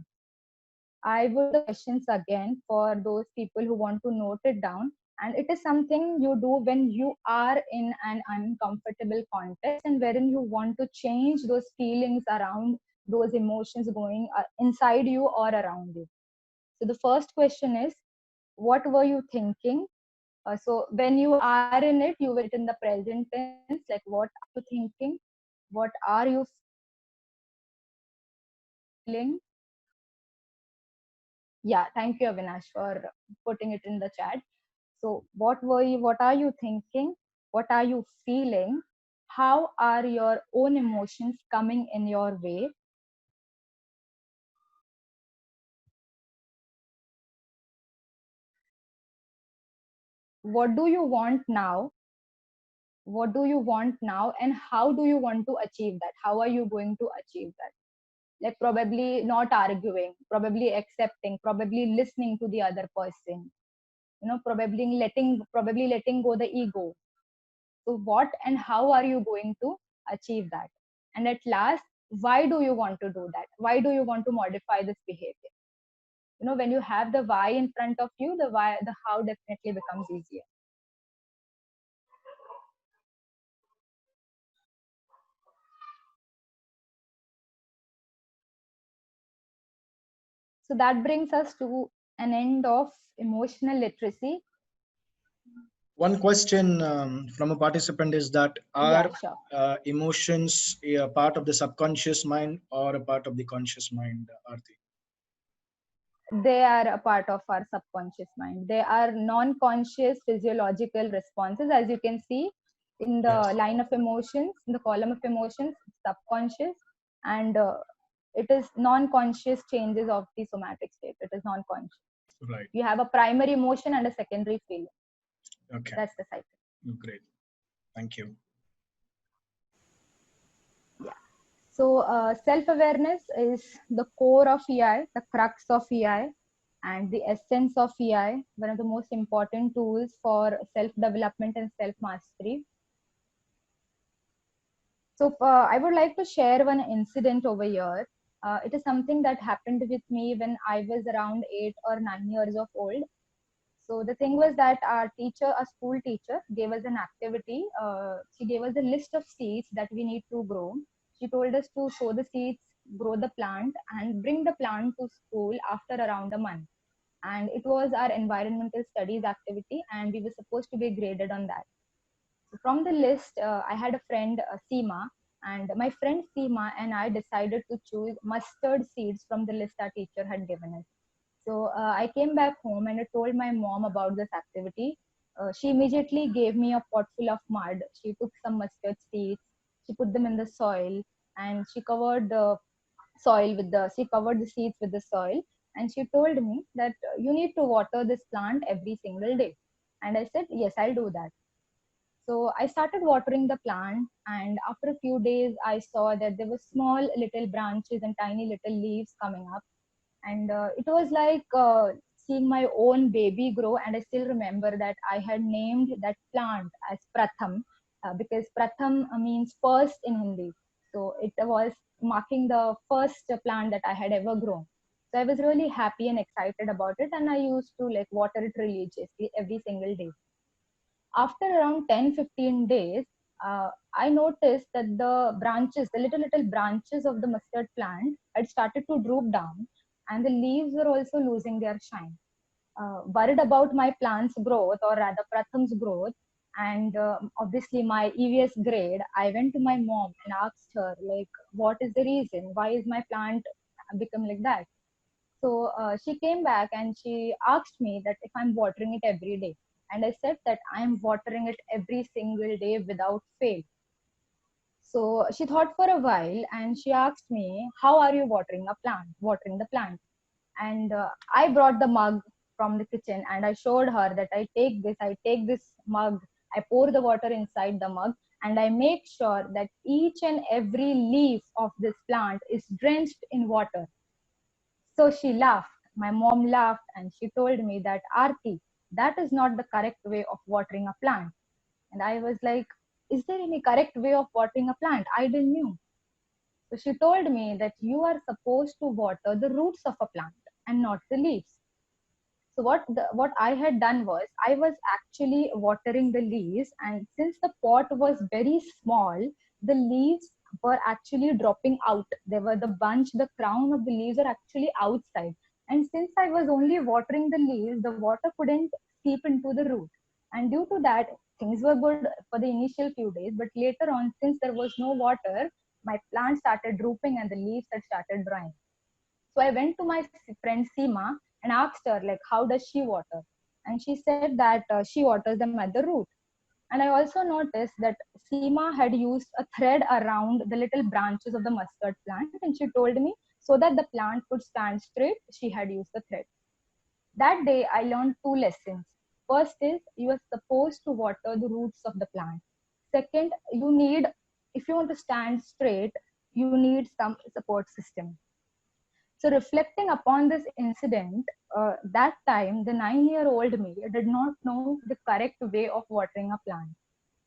Speaker 2: I would the questions again for those people who want to note it down. And it is something you do when you are in an uncomfortable context and wherein you want to change those feelings around, those emotions going inside you or around you. So the first question is, what were you thinking? So when you are in it, you will it in the present tense, like what are you thinking? What are you feeling? Yeah, thank you, Avinash, for putting it in the chat. So what are you thinking? What are you feeling? How are your own emotions coming in your way? What do you want now? What do you want now? And how do you want to achieve that? How are you going to achieve that? Like probably not arguing, probably accepting, probably listening to the other person, probably letting go the ego. So what and how are you going to achieve that? And at last, why do you want to do that? Why do you want to modify this behavior? When you have the why in front of you, the how definitely becomes easier. So that brings us to an end of emotional literacy.
Speaker 1: One question from a participant is that
Speaker 2: Yeah,
Speaker 1: are
Speaker 2: sure.
Speaker 1: emotions a part of the subconscious mind or a part of the conscious mind, Aarti?
Speaker 2: They are a part of our subconscious mind. They are non-conscious physiological responses, as you can see in the
Speaker 1: Yes.
Speaker 2: line of emotions, in the column of emotions, subconscious, and it is non-conscious changes of the somatic state. It is non-conscious.
Speaker 1: Right.
Speaker 2: You have a primary emotion and a secondary feeling.
Speaker 1: Okay.
Speaker 2: That's the cycle.
Speaker 1: Great. Thank you.
Speaker 2: Yeah. So self-awareness is the core of EI, the crux of EI, and the essence of EI, one of the most important tools for self-development and self-mastery. So I would like to share one incident over here. It is something that happened with me when I was around 8 or 9 years of old. So the thing was that our teacher, a school teacher, gave us an activity. She gave us a list of seeds that we need to grow. She told us to sow the seeds, grow the plant, and bring the plant to school after around a month. And it was our environmental studies activity, and we were supposed to be graded on that. So from the list, I had a friend, Seema, and my friend Seema and I decided to choose mustard seeds from the list our teacher had given us. So I came back home and I told my mom about this activity. She immediately gave me a pot full of mud. She took some mustard seeds, she put them in the soil, and she covered the seeds with the soil. And she told me that you need to water this plant every single day. And I said, yes, I'll do that. So I started watering the plant, and after a few days, I saw that there were small little branches and tiny little leaves coming up, and it was like seeing my own baby grow. And I still remember that I had named that plant as Pratham, because Pratham means first in Hindi. So it was marking the first plant that I had ever grown. So I was really happy and excited about it, and I used to like water it religiously every single day. After around 10-15 days, I noticed that the little branches of the mustard plant had started to droop down, and the leaves were also losing their shine. Worried about my plant's growth, or rather Pratham's growth, and obviously my EVS grade, I went to my mom and asked her, like, what is the reason? Why is my plant become like that? So she came back and she asked me that if I'm watering it every day. And I said that I am watering it every single day without fail. So she thought for a while and she asked me, how are you watering the plant? And I brought the mug from the kitchen and I showed her that I take this mug, I pour the water inside the mug, and I make sure that each and every leaf of this plant is drenched in water. So she laughed. My mom laughed and she told me that, Aarti, that is not the correct way of watering a plant. And I was like, is there any correct way of watering a plant? I didn't know. So she told me that you are supposed to water the roots of a plant and not the leaves. So what I had done was I was actually watering the leaves, and since the pot was very small, the leaves were actually dropping out. They were the crown of the leaves are actually outside. And since I was only watering the leaves, the water couldn't seep into the root. And due to that, things were good for the initial few days. But later on, since there was no water, my plant started drooping and the leaves had started drying. So I went to my friend Seema and asked her, like, how does she water? And she said that she waters them at the root. And I also noticed that Seema had used a thread around the little branches of the mustard plant. And she told me so that the plant could stand straight, she had used the thread. That day, I learned two lessons. First is you are supposed to water the roots of the plant. Second, if you want to stand straight, you need some support system. So, reflecting upon this incident, that time the 9-year-old me did not know the correct way of watering a plant.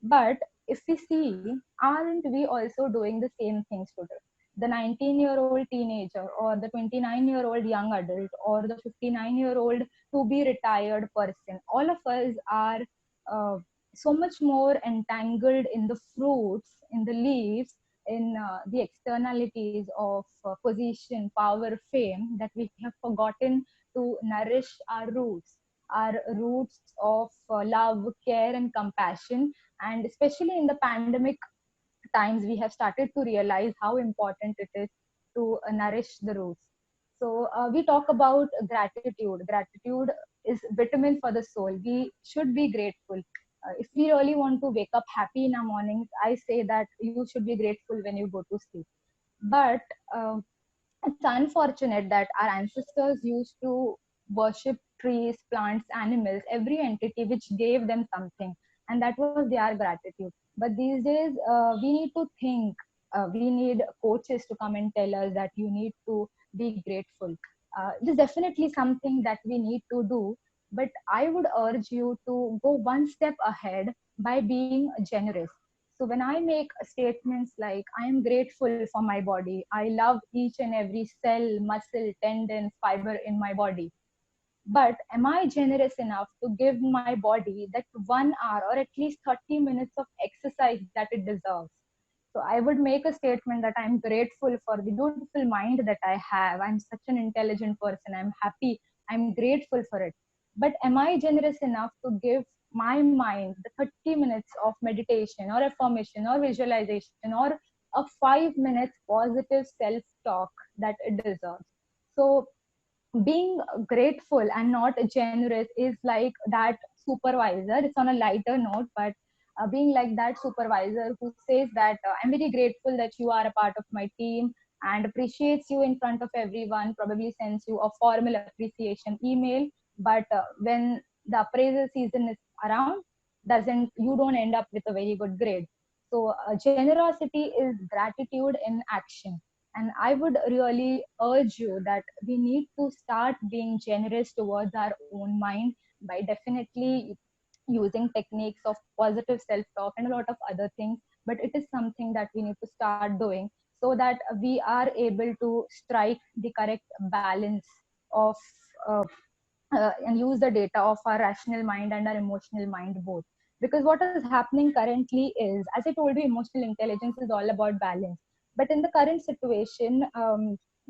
Speaker 2: But if we see, aren't we also doing the same things today? The 19-year-old teenager, or the 29-year-old young adult, or the 59-year-old to be retired person, all of us are uh, so much more entangled in the fruits, in the leaves, in the externalities of position, power, fame, that we have forgotten to nourish our roots of love, care, and compassion. And especially in the pandemic times, we have started to realize how important it is to nourish the roots. So we talk about gratitude. Gratitude is vitamin for the soul. We should be grateful. If we really want to wake up happy in our mornings, I say that you should be grateful when you go to sleep. But um, it's unfortunate that our ancestors used to worship trees, plants, animals, every entity which gave them something, and that was their gratitude. But these days, we need to think. We need coaches to come and tell us that you need to be grateful. It is definitely something that we need to do. But I would urge you to go one step ahead by being generous. So when I make statements like, I am grateful for my body, I love each and every cell, muscle, tendon, fiber in my body. But am I generous enough to give my body that 1 hour or at least 30 minutes of exercise that it deserves? So I would make a statement that I'm grateful for the beautiful mind that I have. I'm such an intelligent person. I'm happy. I'm grateful for it. But am I generous enough to give my mind the 30 minutes of meditation or affirmation or visualization or a 5 minutes positive self talk that it deserves? So being grateful and not generous is like that supervisor. It's on a lighter note, but being like that supervisor who says that I'm very grateful that you are a part of my team and appreciates you in front of everyone, probably sends you a formal appreciation email, but when the appraisal season is around, doesn't you don't end up with a very good grade. So generosity is gratitude in action. And I would really urge you that we need to start being generous towards our own mind by definitely using techniques of positive self talk and a lot of other things. But it is something that we need to start doing so that we are able to strike the correct balance of uh, and use the data of our rational mind and our emotional mind both. Because what is happening currently is, as I told you, emotional intelligence is all about balance. But in the current situation,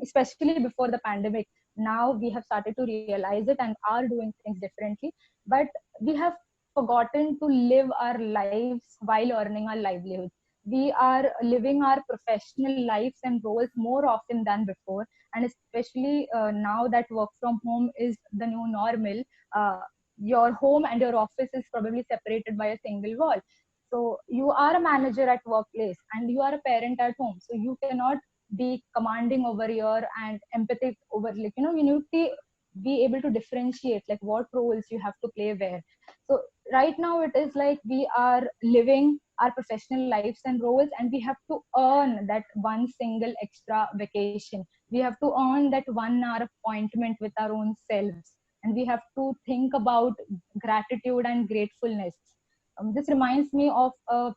Speaker 2: especially before the pandemic, now we have started to realize it and are doing things differently. But we have forgotten to live our lives while earning our livelihoods. we are living our professional lives and roles more often than before, and especially now that work from home is the new normal. uh, your home and your office is probably separated by a single wall. So you are a manager at workplace and you are a parent at home, so you cannot be commanding over here and empathic over, like, you need to be able to differentiate like what roles you have to play where. So right now it is like we are living our professional lives and roles, and we have to earn that one single extra vacation. We have to earn that 1 hour appointment with our own selves, and we have to think about gratitude and gratefulness. This reminds me of a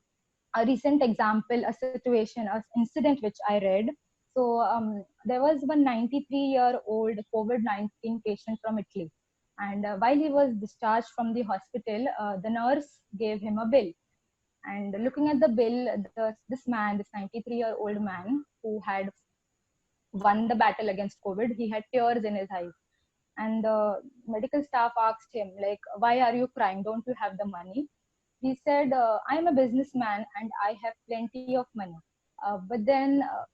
Speaker 2: recent example, a situation, an incident which I read. So there was one 93-year-old COVID-19 patient from Italy. And while he was discharged from the hospital, the nurse gave him a bill. And looking at the bill, this man, this 93-year-old man who had won the battle against COVID, he had tears in his eyes. And the medical staff asked him, like, why are you crying? Don't you have the money? He said, I'm a businessman and I have plenty of money.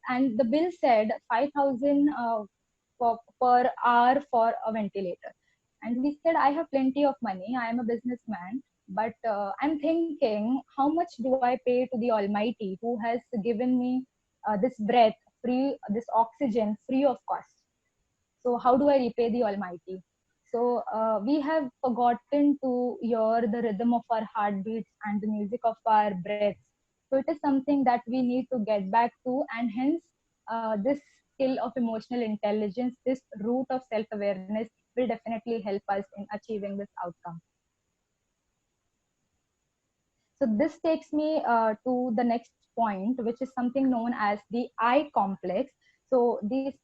Speaker 2: And the bill said 5,000 per hour for a ventilator. And he said, I have plenty of money. I am a businessman, but I'm thinking, how much do I pay to the Almighty who has given me this breath free, this oxygen free of cost? So how do I repay the Almighty? So we have forgotten to hear the rhythm of our heartbeats and the music of our breaths. So it is something that we need to get back to, and hence this skill of emotional intelligence, this root of self-awareness, will definitely help us in achieving this outcome. So this takes me to the next point, which is something known as the I complex. So these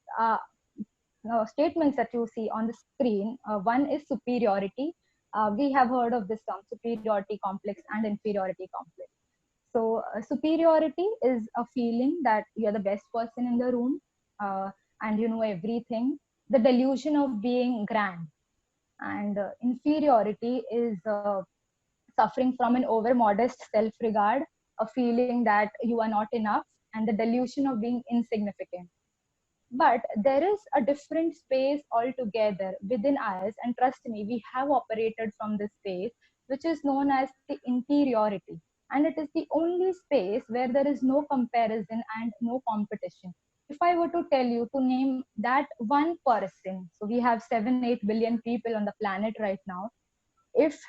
Speaker 2: statements that you see on the screen, one is superiority. We have heard of this term, superiority complex and inferiority complex. So superiority is a feeling that you're the best person in the room, and you know everything. The delusion of being grand. And inferiority is suffering from an over modest self regard, a feeling that you are not enough, and the delusion of being insignificant. But there is a different space altogether within us, and trust me, we have operated from this space, which is known as the interiority. And it is the only space where there is no comparison and no competition. If I were to tell you to name that one person, so we have 7 8 billion people on the planet right now. If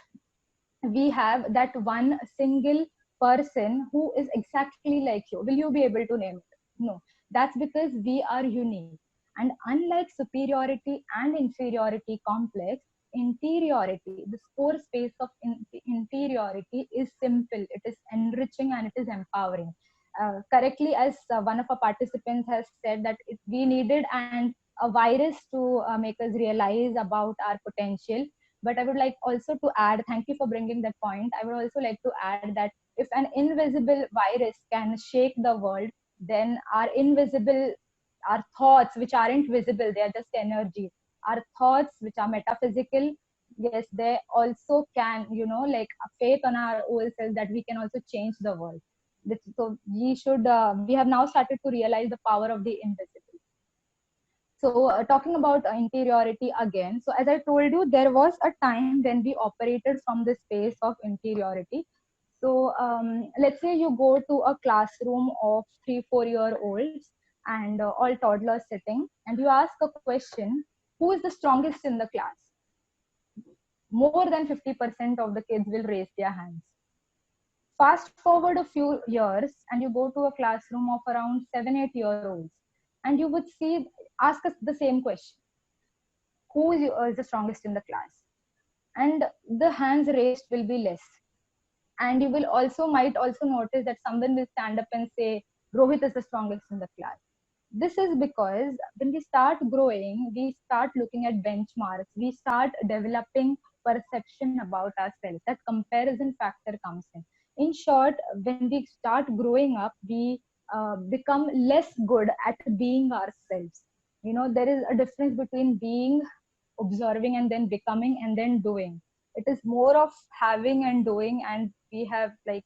Speaker 2: we have that one single person who is exactly like you, will you be able to name it? No. That's because we are unique. And unlike superiority and inferiority complex, interiority, the core space of interiority, is simple, it is enriching, and it is empowering. Correctly, as one of our participants has said, that we needed a virus to make us realize about our potential. But I would like also to add, thank you for bringing that point. I would also like to add that if an invisible virus can shake the world, then our thoughts, which aren't visible, they are just energy. Our thoughts, which are metaphysical, yes, they also can, like a faith on our own self that we can also change the world. So we have now started to realize the power of the invisible. So talking about interiority again, so as I told you, there was a time when we operated from the space of interiority. So let's say you go to a classroom of 3 4 year olds and all toddlers sitting, and you ask a question: who is the strongest in the class? More than 50% of the kids will raise their hands. Fast forward a few years and you go to a classroom of around 7 8 year olds, and you would ask us the same question: who is the strongest in the class? And the hands raised will be less. And you will also might also notice that someone will stand up and say, Rohit is the strongest in the class. This is because when we start growing, we start looking at benchmarks, we start developing perception about ourselves. That comparison factor comes in. In short, when we start growing up, we become less good at being ourselves. There is a difference between being, observing, and then becoming, and then doing. It is more of having and doing, and we have like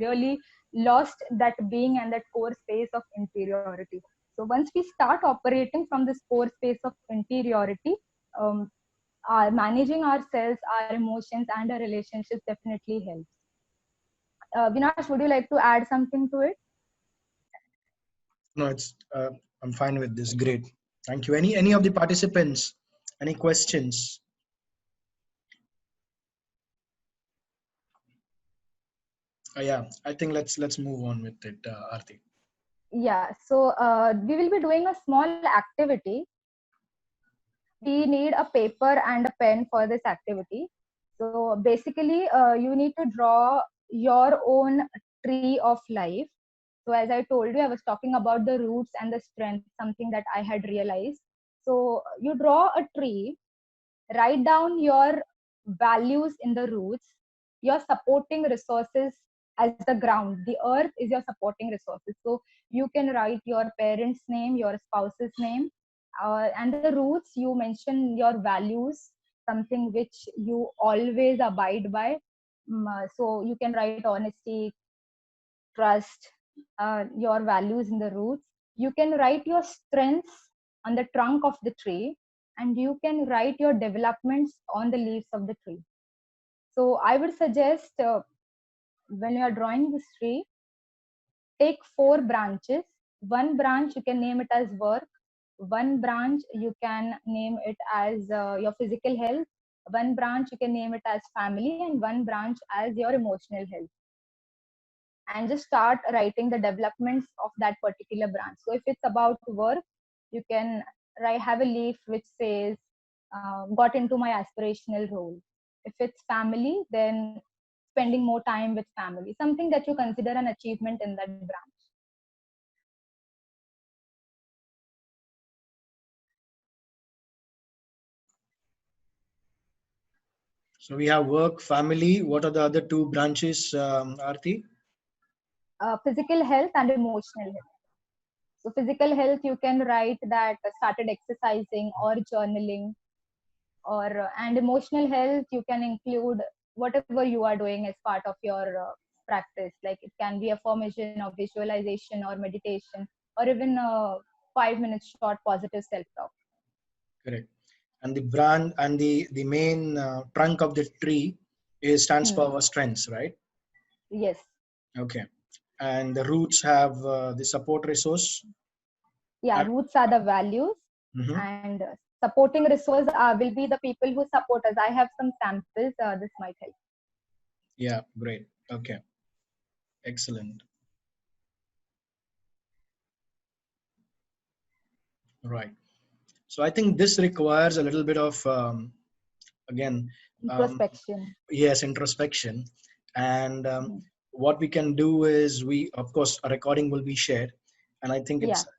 Speaker 2: really lost that being and that core space of interiority. So once we start operating from this core space of interiority, um, managing ourselves, our emotions, and our relationships definitely helps. Vinash, would you like to add something to it?
Speaker 1: No, it's I'm fine with this. Great, thank you. Any of the participants? Any questions? Yeah, I think let's move on with it, Aarti.
Speaker 2: Yeah, so we will be doing a small activity. We need a paper and a pen for this activity. So basically, you need to draw your own tree of life. So as I told you, I was talking about the roots and the strength, something that I had realized. So you draw a tree, write down your values in the roots, your supporting resources as the ground. The earth is your supporting resources. So you can write your parents' name, your spouse's name, and the roots you mention your values, something which you always abide by. So you can write honesty, trust, your values in the roots. You can write your strengths on the trunk of the tree, and you can write your developments on the leaves of the tree. So I would suggest, when you are drawing this tree, take 4 branches. One branch you can name it as work, one branch you can name it as your physical health, one branch you can name it as family, and one branch as your emotional health. And just start writing the developments of that particular branch. So if it's about work, you can write, have a leaf which says, got into my aspirational role. If it's family, then spending more time with family, something that you consider an achievement in that branch.
Speaker 1: So we have work, family. What are the other two branches, Aarti?
Speaker 2: Physical health and emotional health. So physical health, you can write that started exercising or journaling, or and emotional health you can include whatever you are doing as part of your practice, like it can be affirmation or visualization or meditation, or even 5 minutes short positive self talk.
Speaker 1: Correct. And the brand and the main trunk of the tree is stands for our strengths, right?
Speaker 2: Yes.
Speaker 1: Okay. And the roots have the support resource.
Speaker 2: Yeah,
Speaker 1: And,
Speaker 2: roots are the values,
Speaker 1: mhm.
Speaker 2: and supporting resource will be the people who support us. I have some samples, this might help.
Speaker 1: Yeah, great. Okay, excellent. Right. So I think this requires a little bit of again, um,
Speaker 2: Introspection.
Speaker 1: yes, introspection. And
Speaker 2: Mm.
Speaker 1: what we can do is we, of course, a recording will be shared, and I think
Speaker 2: Yeah.
Speaker 1: it's a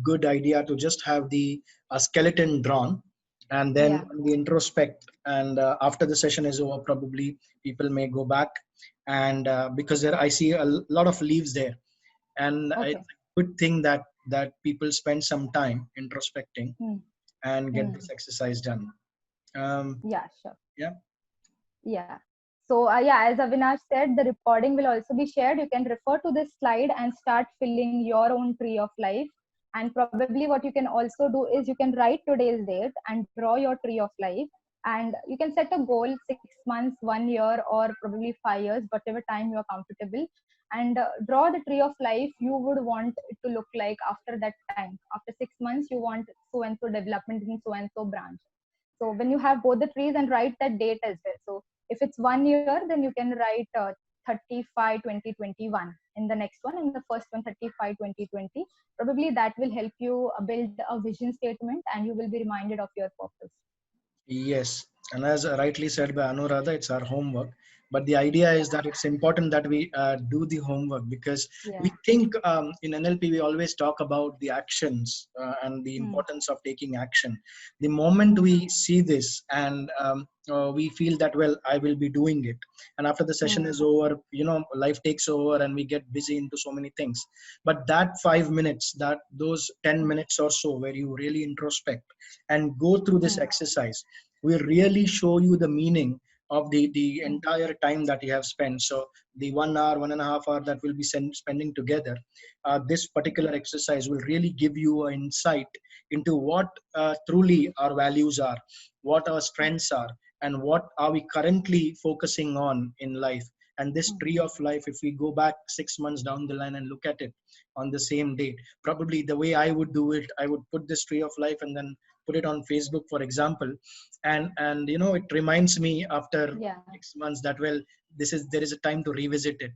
Speaker 1: good idea to just have the skeleton drawn, and then
Speaker 2: Yeah.
Speaker 1: the introspect. And after the session is over, probably people may go back, and because there I see a lot of leaves there, and
Speaker 2: Okay.
Speaker 1: it's a good thing that people spend some time introspecting
Speaker 2: Mm.
Speaker 1: and get
Speaker 2: Mm.
Speaker 1: this exercise done. Um,
Speaker 2: Yeah, sure.
Speaker 1: yeah.
Speaker 2: Yeah. So, yeah, as Avinash said, the recording will also be shared. You can refer to this slide and start filling your own tree of life. And probably what you can also do is you can write today's date and draw your tree of life. And you can set a goal, 6 months, 1 year, or probably 5 years, whatever time you are comfortable. And draw the tree of life you would want it to look like after that time. After 6 months, you want so and so development in so and so branch. So when you have both the trees, and write that date as well. So if it's 1 year, then you can write 35 2021 in the next one, and the first one 35 2020. Probably that will help you build a vision statement, and you will be reminded of your purpose.
Speaker 1: Yes, and as rightly said by Anuradha, it's our homework. But the idea is that it's important that we do the homework, because
Speaker 2: Yeah.
Speaker 1: we think in NLP we always talk about the actions and the
Speaker 2: Hmm.
Speaker 1: importance of taking action. The moment
Speaker 2: Hmm.
Speaker 1: we see this and we feel that, well, I will be doing it, and after the session
Speaker 2: Hmm.
Speaker 1: is over, life takes over and we get busy into so many things. But that 5 minutes, that those 10 minutes or so, where you really introspect and go through this
Speaker 2: Hmm.
Speaker 1: exercise, will really show you the meaning of the entire time that you have spent. So the 1 hour, 1.5 hour that we'll be spending together, this particular exercise will really give you an insight into what truly our values are, what our strengths are, and what are we currently focusing on in life. And this tree of life, if we go back 6 months down the line and look at it on the same date, probably the way I would do it, I would put this tree of life and then put it on Facebook, for example, and it reminds me after
Speaker 2: Yeah.
Speaker 1: 6 months that, well, there is a time to revisit it.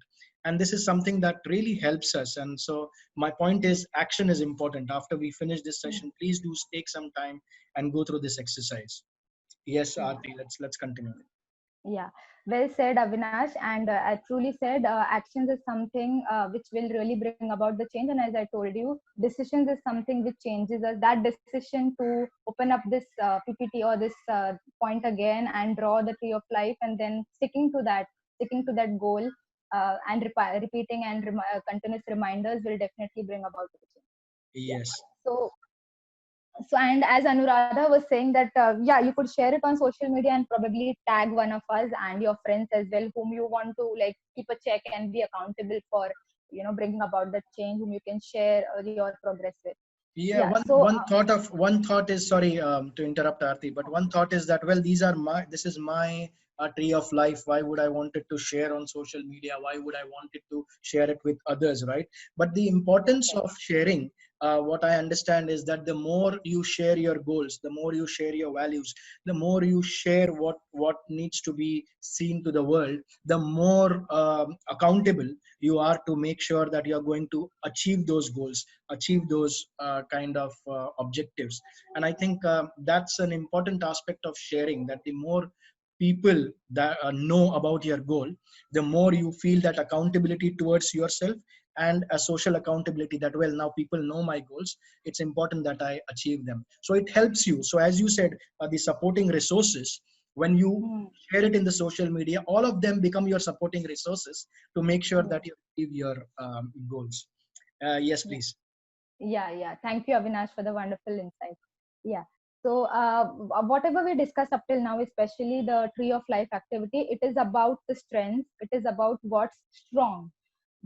Speaker 1: And this is something that really helps us. And so my point is, action is important. After we finish this session, please do take some time and go through this exercise. Yes,
Speaker 2: Yeah.
Speaker 1: Aarti, let's continue.
Speaker 2: Yeah, well said, Avinash. And I truly said actions is something which will really bring about the change. And as I told you, decisions is something which changes us. That decision to open up this PPT or this point again and draw the tree of life, and then sticking to that goal, and repeating and continuous reminders will definitely bring about the change. Yeah.
Speaker 1: Yes.
Speaker 2: So and as Anuradha was saying that yeah, you could share it on social media and probably tag one of us and your friends as well, whom you want to like keep a check and be accountable for, bringing about that change, whom you can share your progress with.
Speaker 1: Yeah,
Speaker 2: Yeah.
Speaker 1: one
Speaker 2: So
Speaker 1: one thought is, sorry, to interrupt, Aarti, but one thought is that, well, this is my tree of life. Why would I want it to share on social media? Why would I want it to share it with others, right? But the importance of sharing, what I understand is that the more you share your goals, the more you share your values, the more you share what needs to be seen to the world, the more accountable you are to make sure that you are going to achieve those goals, achieve those kind of objectives. And I think that's an important aspect of sharing, that the more people that know about your goal, the more you feel that accountability towards yourself, and a social accountability that, well, now people know my goals, it's important that I achieve them. So it helps you. So as you said, the supporting resources, when you share it in the social media, all of them become your supporting resources to make sure that you achieve your goals. Yes, please.
Speaker 2: yeah, thank you, Avinash, for the wonderful insight. Yeah. So whatever we discussed up till now, especially the tree of life activity, it is about the strengths, it is about what's strong.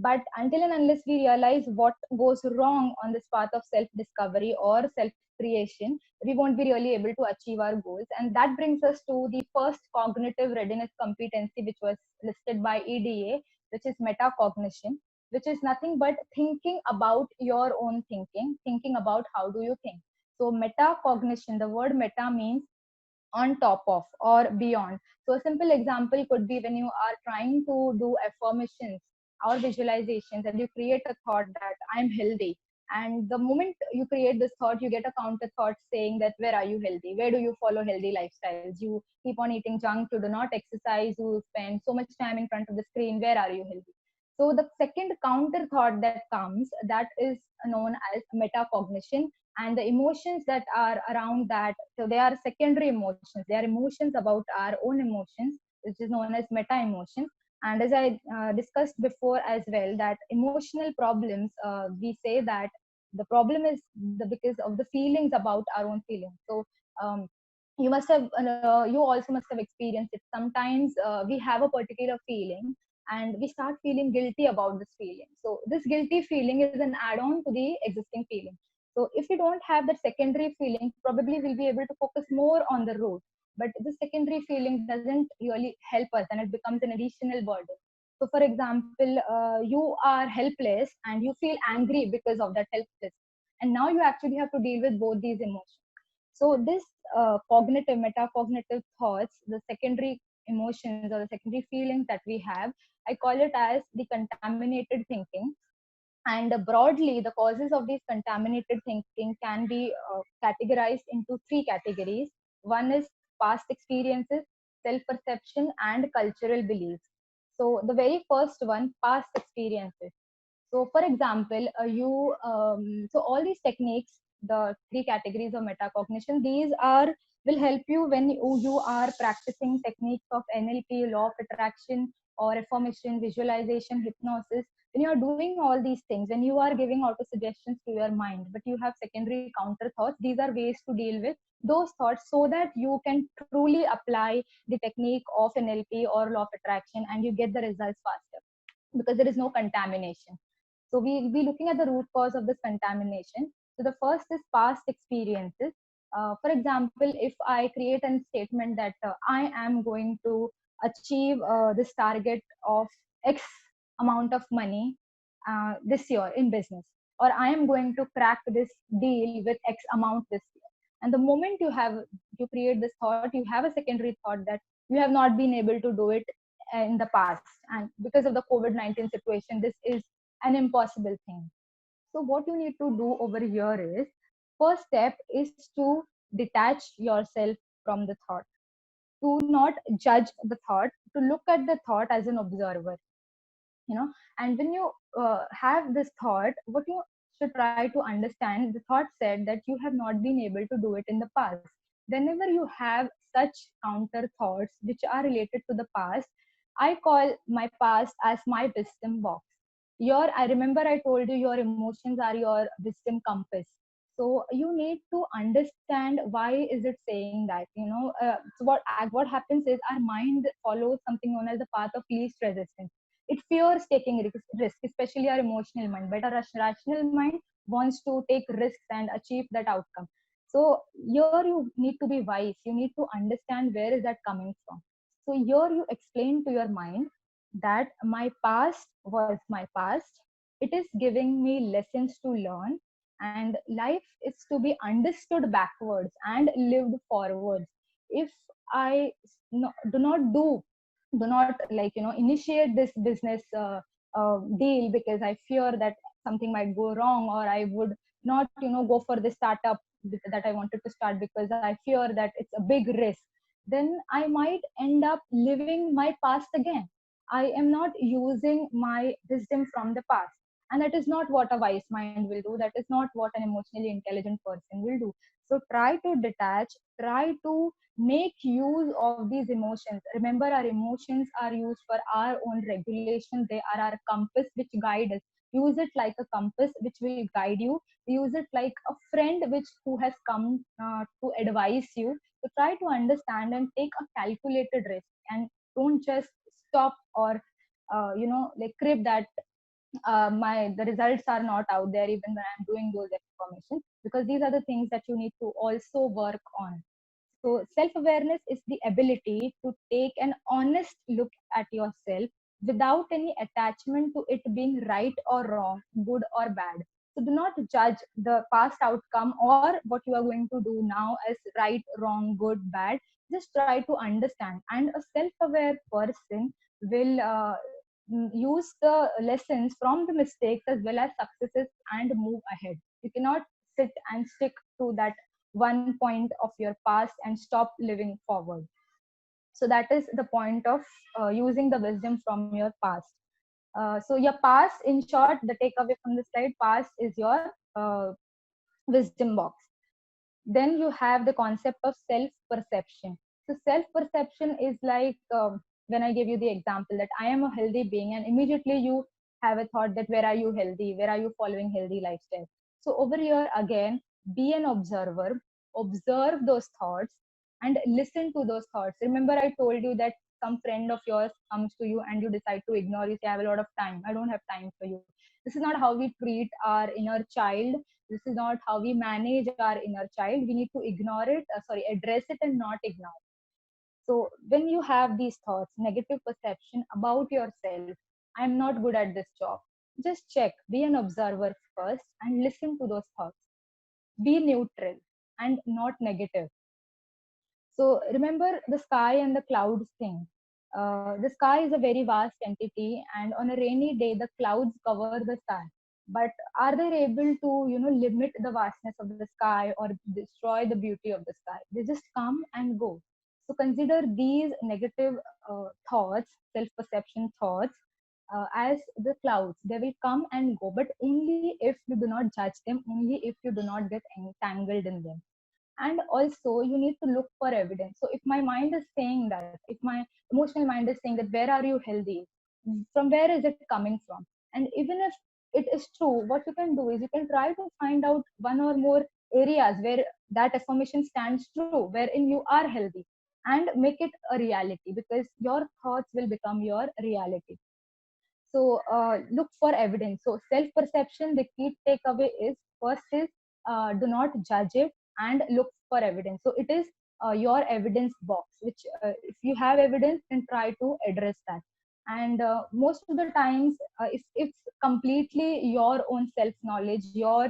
Speaker 2: But until and unless we realize what goes wrong on this path of self discovery or self creation, we won't be really able to achieve our goals. And that brings us to the first cognitive readiness competency, which was listed by EDA, which is metacognition, which is nothing but thinking about your own thinking about how do you think. So metacognition, the word meta means on top of or beyond. So a simple example could be when you are trying to do affirmations or visualizations and you create a thought that I'm healthy. And the moment you create this thought, you get a counter thought saying that where are you healthy? Where do you follow healthy lifestyles? You keep on eating junk, you do not exercise, you spend so much time in front of the screen. Where are you healthy? So the second counter thought that comes, that is known as metacognition, and the emotions that are around that, so they are secondary emotions, they are emotions about our own emotions, which is known as meta emotions. And as I discussed before as well, that emotional problems, we say that the problem is because of the feelings about our own feelings. So um, you also must have experienced it sometimes. We have a particular feeling and we start feeling guilty about this feeling. So this guilty feeling is an add-on to the existing feeling. So if we don't have that secondary feeling, probably we'll be able to focus more on the road. But the secondary feeling doesn't really help us and it becomes an additional burden. So for example, you are helpless and you feel angry because of that helplessness. And now you actually have to deal with both these emotions. So this cognitive, metacognitive thoughts, the secondary emotions or the secondary feelings that we have, I call it as the contaminated thinking. And broadly, the causes of these contaminated thinking can be categorized into three categories. One is past experiences, self perception, and cultural beliefs. So, the very first one, past experiences. So, for example, so all these techniques, the three categories of metacognition, these are will help you when you are practicing techniques of NLP, law of attraction, or affirmation, visualization, hypnosis. When you are doing all these things, when you are giving auto suggestions to your mind, but you have secondary counter thoughts, these are ways to deal with those thoughts so that you can truly apply the technique of NLP or law of attraction and you get the results faster because there is no contamination. So we'll be looking at the root cause of this contamination. So the first is past experiences. For example, if I create a statement that I am going to achieve this target of X amount of money this year in business, or I am going to crack this deal with X amount this year. And the moment you create this thought, you have a secondary thought that you have not been able to do it in the past, and because of the COVID-19 situation, this is an impossible thing. So what you need to do over here is, first step is to detach yourself from the thought, to not judge the thought, to look at the thought as an observer, you know. And when you have this thought, what you should try to understand, the thought said that you have not been able to do it in the past. Whenever you have such counter thoughts which are related to the past, I call my past as my wisdom box. I remember I told you your emotions are your wisdom compass. So you need to understand why is it saying that, you know. So what happens is our mind follows something known as the path of least resistance. It fears taking risk, especially our emotional mind, but our rational mind wants to take risks and achieve that outcome. So here you need to be wise. You need to understand where is that coming from. So here you explain to your mind that my past was my past. It is giving me lessons to learn, and life is to be understood backwards and lived forwards. If I do not, like, you know, initiate this business deal because I fear that something might go wrong, or I would not, you know, go for the startup that I wanted to start because I fear that it's a big risk, then I might end up living my past again. I am not using my wisdom from the past, and that is not what a wise mind will do. That is not what an emotionally intelligent person will do. So try to detach, try to make use of these emotions. Remember, our emotions are used for our own regulation. They are our compass which guide us. Use it like a compass which will guide you. Use it like a friend who has come to advise you. So try to understand and take a calculated risk, and don't just stop or like crib that my the results are not out there even when I'm doing those information, because these are the things that you need to also work on. So, self awareness is the ability to take an honest look at yourself without any attachment to it being right or wrong, good or bad. So, do not judge the past outcome or what you are going to do now as right, wrong, good, bad. Just try to understand. And a self aware person will use the lessons from the mistakes as well as successes and move ahead. You cannot sit and stick to that one point of your past and stop living forward. So that is the point of using the wisdom from your past. So your past, in short, the takeaway from the slide, past is your wisdom box. Then you have the concept of self perception. So self perception is like, when I give you the example that I am a healthy being, and immediately you have a thought that where are you healthy, where are you following healthy lifestyle. So over here again, be an observer, observe those thoughts and listen to those thoughts. Remember, I told you that some friend of yours comes to you and you decide to ignore. You say, I have a lot of time, I don't have time for you. This is not how we treat our inner child. This is not how we manage our inner child. We need to ignore it, address it and not ignore it. So when you have these thoughts, negative perception about yourself, I'm not good at this job, just check, be an observer first and listen to those thoughts. Be neutral and not negative. So remember the sky and the clouds thing. The sky is a very vast entity, and on a rainy day, the clouds cover the sky. But are they able to, limit the vastness of the sky or destroy the beauty of the sky? They just come and go. So consider these negative thoughts, self-perception thoughts, as the clouds. They will come and go, but only if you do not judge them, only if you do not get entangled in them. And also you need to look for evidence. So if my mind is saying that, if my emotional mind is saying that where are you healthy, from where is it coming from? And even if it is true, what you can do is you can try to find out one or more areas where that affirmation stands true, wherein you are healthy, and make it a reality, because your thoughts will become your reality. So look for evidence. So self perception, the key takeaway is, first is, do not judge it, and look for evidence. So it is your evidence box, which if you have evidence, then try to address that. And most of the times, if it's completely your own self knowledge, your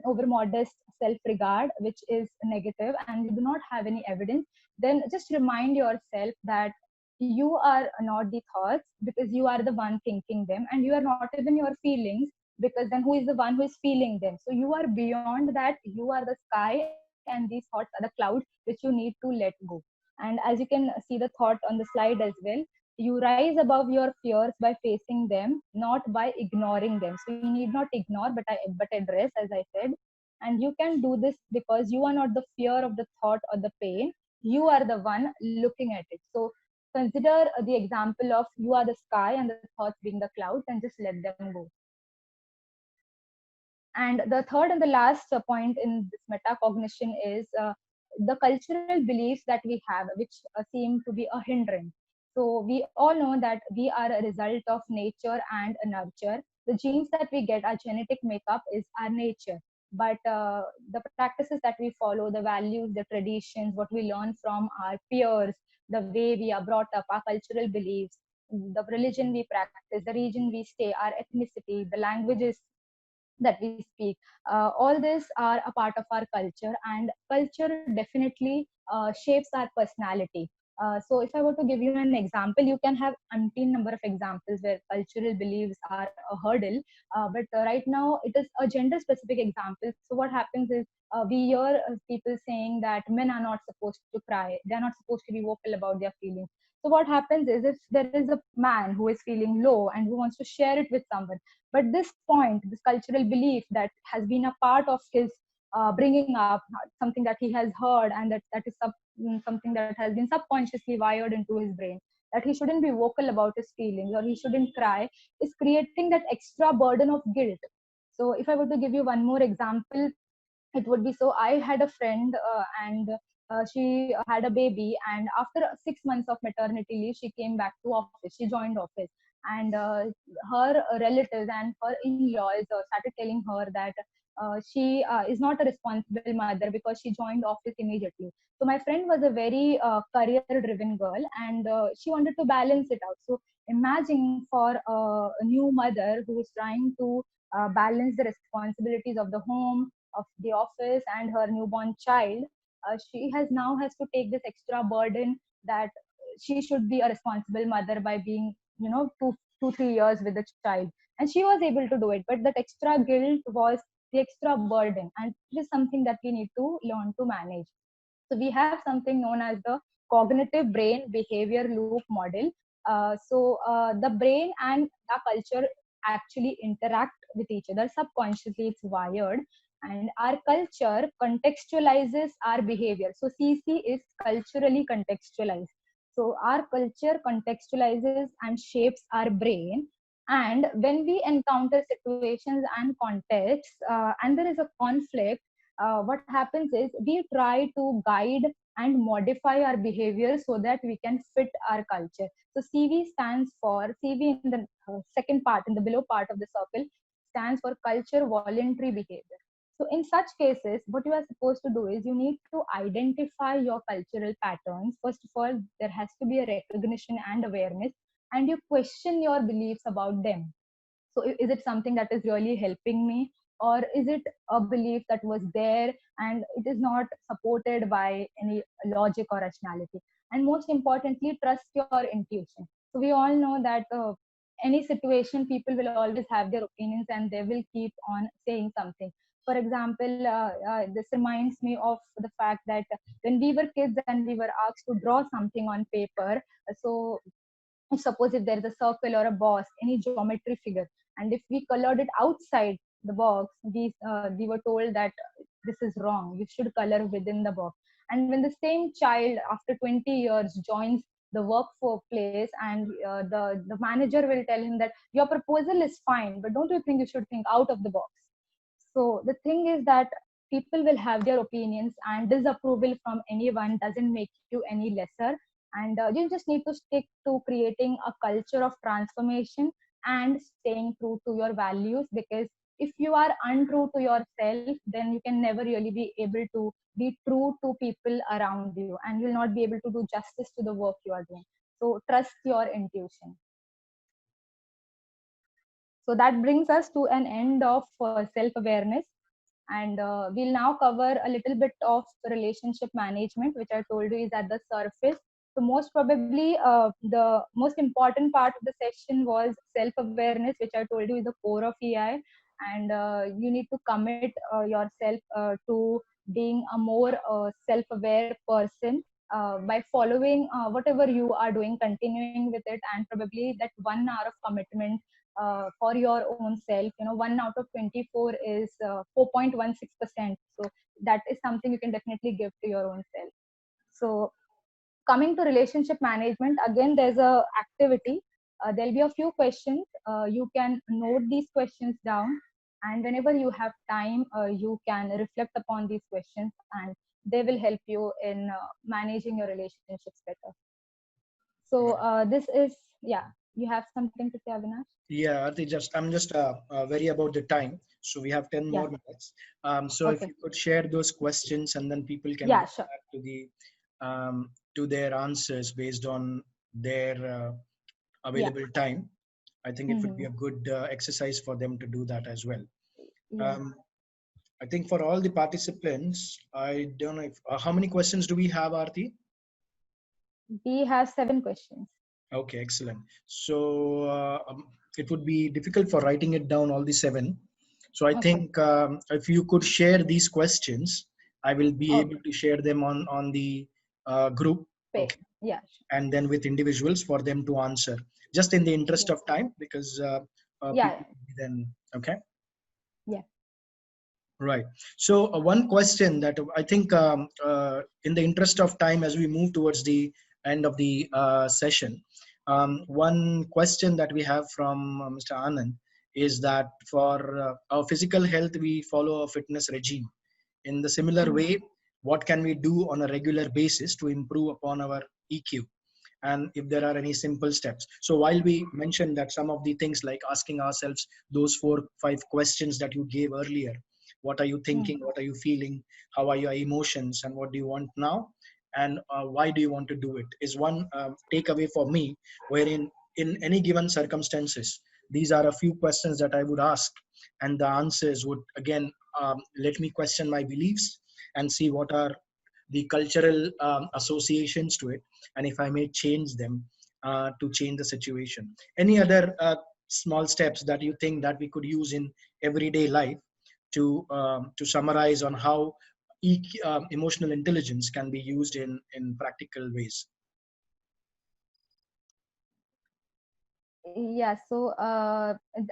Speaker 2: over modest self regard, which is negative, and you do not have any evidence, then just remind yourself that you are not the thoughts, because you are the one thinking them, and you are not even your feelings, because then who is the one who is feeling them? So you are beyond that. You are the sky, and these thoughts are the clouds which you need to let go. And as you can see the thought on the slide as well, you rise above your fears by facing them, not by ignoring them. So you need not ignore, but address, as I said. And you can do this because you are not the fear of the thought or the pain. You are the one looking at it. So consider the example of you are the sky and the thoughts being the clouds, and just let them go. And the third and the last point in this metacognition is the cultural beliefs that we have, which seem to be a hindrance. So we all know that we are a result of nature and a nurture. The genes that we get, our genetic makeup is our nature. But the practices that we follow, the values, the traditions, what we learn from our peers, the way we are brought up, our cultural beliefs, the religion we practice, the region we stay, our ethnicity, the languages that we speak, all these are a part of our culture, and culture definitely shapes our personality. So if I were to give you an example, you can have umpteen number of examples where cultural beliefs are a hurdle, but right now it is a gender specific example. So what happens is, we hear people saying that men are not supposed to cry, they are not supposed to be vocal about their feelings. So what happens is, if there is a man who is feeling low and who wants to share it with someone, but this point, this cultural belief that has been a part of his bringing up, something that he has heard, and that is something that has been subconsciously wired into his brain, that he shouldn't be vocal about his feelings or he shouldn't cry, is creating that extra burden of guilt. So if I were to give you one more example, it would be, so I had a friend, and she had a baby, and after 6 months of maternity leave, she came back to office, she joined office. And her relatives and her in-laws started telling her that she is not a responsible mother because she joined office immediately. So my friend was a very career driven girl, and she wanted to balance it out. So imagine for a new mother who is trying to balance the responsibilities of the home, of the office, and her newborn child. She has to take this extra burden, that she should be a responsible mother by being, 2 3 years with the child, and she was able to do it. But that extra guilt was the extra burden, and it is something that we need to learn to manage. So we have something known as the cognitive brain behavior loop model. The brain and the culture actually interact with each other subconsciously. It's wired, and our culture contextualizes our behavior. So CC is culturally contextualized. So our culture contextualizes and shapes our brain. And when we encounter situations and contexts, and there is a conflict, what happens is we try to guide and modify our behavior so that we can fit our culture. So CV stands for, CV in the second part, in the below part of the circle, stands for culture voluntary behavior. So in such cases, what you are supposed to do is you need to identify your cultural patterns. First of all, there has to be a recognition and awareness, and you question your beliefs about them. So is it something that is really helping me, or is it a belief that was there and it is not supported by any logic or rationality? And most importantly, trust your intuition. So we all know that any situation, people will always have their opinions and they will keep on saying something. For example, this reminds me of the fact that when we were kids and we were asked to draw something on paper, so suppose if there is a circle or a box, any geometry figure, and if we colored it outside the box, we were told that this is wrong, you should color within the box. And when the same child after 20 years joins the workplace, and the manager will tell him that your proposal is fine, but don't you think you should think out of the box? So the thing is that people will have their opinions, and disapproval from anyone doesn't make you any lesser. And you just need to stick to creating a culture of transformation and staying true to your values, because if you are untrue to yourself, then you can never really be able to be true to people around you, and you'll not be able to do justice to the work you are doing. So trust your intuition. So that brings us to an end of self awareness. And we'll now cover a little bit of relationship management, which I told you is at the surface. So most probably the most important part of the session was self awareness, which I told you is the core of EI. And you need to commit yourself to being a more self aware person by following whatever you are doing, continuing with it, and probably that 1 hour of commitment for your own self. 1 out of 24 is 4.16%. So that is something you can definitely give to your own self. So coming to relationship management, again there's a activity. There'll be a few questions. You can note these questions down, and whenever you have time, you can reflect upon these questions, and they will help you in managing your relationships better. So this is, yeah, you have something to say, Avinash?
Speaker 1: Yeah, Arti, I'm just worry about the time. So we have 10
Speaker 2: Yeah.
Speaker 1: more minutes. So if
Speaker 2: Okay.
Speaker 1: you could share those questions, and then people can
Speaker 2: Yeah,
Speaker 1: go
Speaker 2: sure.
Speaker 1: back to their answers based on their
Speaker 2: Yeah.
Speaker 1: available time. I think it would be
Speaker 2: Hmm.
Speaker 1: a good exercise for them to do that as well.
Speaker 2: Yeah.
Speaker 1: Um, I think for all the participants, I don't know if how many questions do we have, Arti?
Speaker 2: We have 7 questions.
Speaker 1: Okay, excellent. So it would be difficult for writing it down all the seven. So I
Speaker 2: Okay.
Speaker 1: think if you could share these questions, I will be able
Speaker 2: Okay.
Speaker 1: to share them on the group.
Speaker 2: Pay.
Speaker 1: Okay,
Speaker 2: Yeah.
Speaker 1: and then with individuals for them to answer, just in the interest
Speaker 2: Yeah.
Speaker 1: of time, because
Speaker 2: Yeah.
Speaker 1: people then okay.
Speaker 2: Yeah.
Speaker 1: Right. So one question that I think, in the interest of time, as we move towards the end of the session, one question that we have from Mr. Anand is that for our physical health, we follow a fitness regime. In the similar
Speaker 2: Hmm.
Speaker 1: way, what can we do on a regular basis to improve upon our EQ? And if there are any simple steps. So while we mentioned that some of the things like asking ourselves those 4 5 questions that you gave earlier, what are you
Speaker 2: Hmm.
Speaker 1: thinking, what are you feeling, how are your emotions, and what do you want now, and why do you want to do it, is one takeaway for me, wherein in any given circumstances, these are a few questions that I would ask, and the answers would again let me question my beliefs and see what are the cultural associations to it, and if I may change them to change the situation. Any other small steps that you think that we could use in everyday life to summarize on how emotional intelligence can be used in practical ways?
Speaker 2: Yeah. So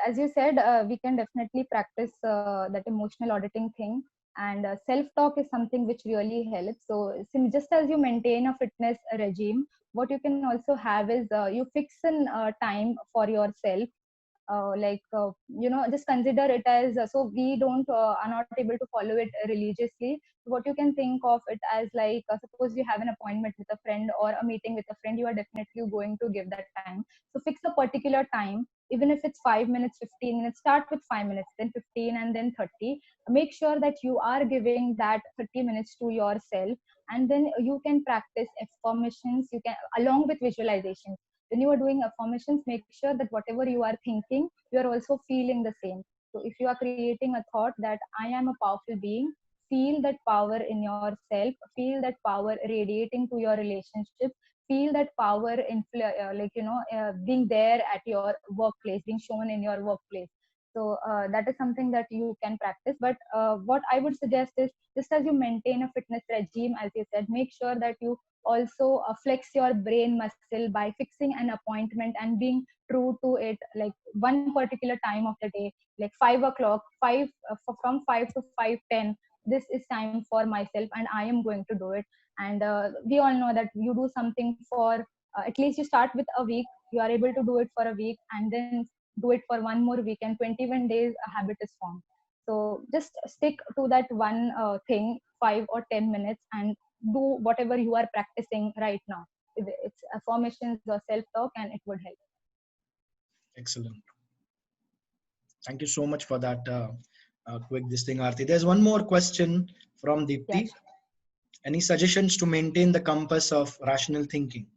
Speaker 2: as you said, we can definitely practice that emotional auditing thing. And self talk is something which really helps. So just as you maintain a fitness regime, what you can also have is you fix an time for yourself. Just consider it as so we don't are not able to follow it religiously. What you can think of it as like, suppose you have an appointment with a friend or a meeting with a friend, you are definitely going to give that time. So fix a particular time, even if it's 5 minutes, 15 minutes. Start with 5 minutes, then 15, and then 30. Make sure that you are giving that 30 minutes to yourself. And then you can practice affirmations, you can, along with visualization. When you are doing affirmations, make sure that whatever you are thinking, you are also feeling the same. So if you are creating a thought that I am a powerful being, feel that power in yourself, feel that power radiating to your relationship, feel that power being there at your workplace, being shown in your workplace. So that is something that you can practice. But what I would suggest is, just as you maintain a fitness regime, as you said, make sure that you also flex your brain muscle by fixing an appointment and being true to it, like one particular time of the day, like 5 o'clock, from 5 to 5:10. This is time for myself, and I am going to do it. And we all know that you do something for at least you start with a week, you are able to do it for a week, and then do it for one more week, and 21 days a habit is formed. So just stick to that one thing, 5 or 10 minutes, and do whatever you are practicing right now. It's affirmations or self-talk, and it would help.
Speaker 1: Excellent. Thank you so much for that quick this thing, Aarti. There's one more question from Deepti.
Speaker 2: Yes.
Speaker 1: Any suggestions to maintain the compass of rational thinking?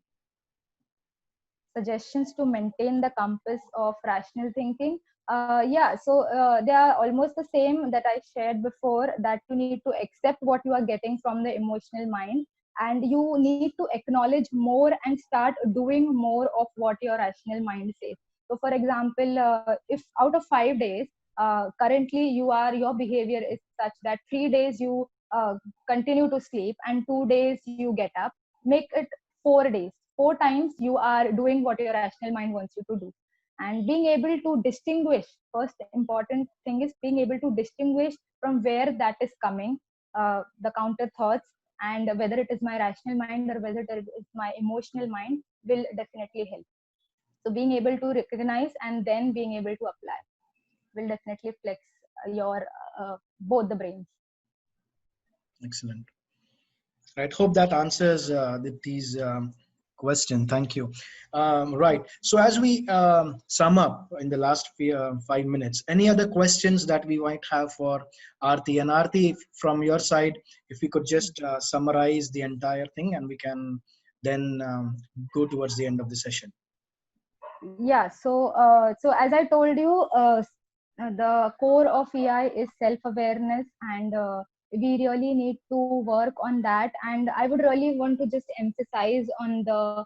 Speaker 2: Suggestions to maintain the compass of rational thinking. Yeah, so they are almost the same that I shared before, that you need to accept what you are getting from the emotional mind, and you need to acknowledge more and start doing more of what your rational mind says. So for example, if out of 5 days, currently your behavior is such that 3 days you continue to sleep and 2 days you get up, make it 4 days. 4 times you are doing what your rational mind wants you to do. And being able to distinguish, first important thing is being able to distinguish from where that is coming, the counter thoughts, and whether it is my rational mind or whether it is my emotional mind will definitely help. So being able to recognize and then being able to apply will definitely flex your both the brains.
Speaker 1: Excellent. Right. Hope that answers Dipti's question. Thank you. Right. So as we sum up in the last 5 minutes, any other questions that we might have for Aarti? And Aarti, from your side, if we could just summarize the entire thing, and we can then go towards the end of the session.
Speaker 2: Yeah, so as I told you, the core of EI is self-awareness, and we really need to work on that. And I would really want to just emphasize on the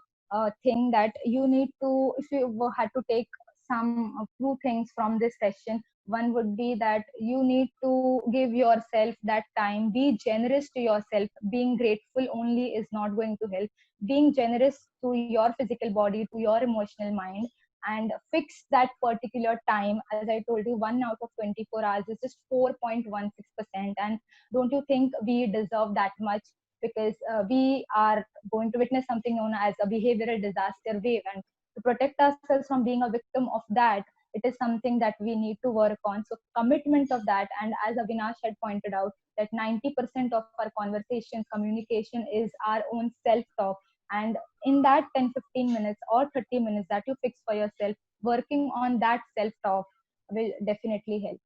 Speaker 2: thing that you need to, if you had to take some few things from this session, one would be that you need to give yourself that time, be generous to yourself. Being grateful only is not going to help. Being generous to your physical body, to your emotional mind, and fix that particular time. As I told you, 1 out of 24 hours is just 4.16%. And don't you think we deserve that much? Because we are going to witness something known as a behavioral disaster wave. And to protect ourselves from being a victim of that, it is something that we need to work on. So commitment of that. And as Avinash had pointed out, that 90% of our conversations, communication is our own self-talk. And in that 10-15 minutes or 30 minutes that you fix for yourself, working on that self-talk will definitely help.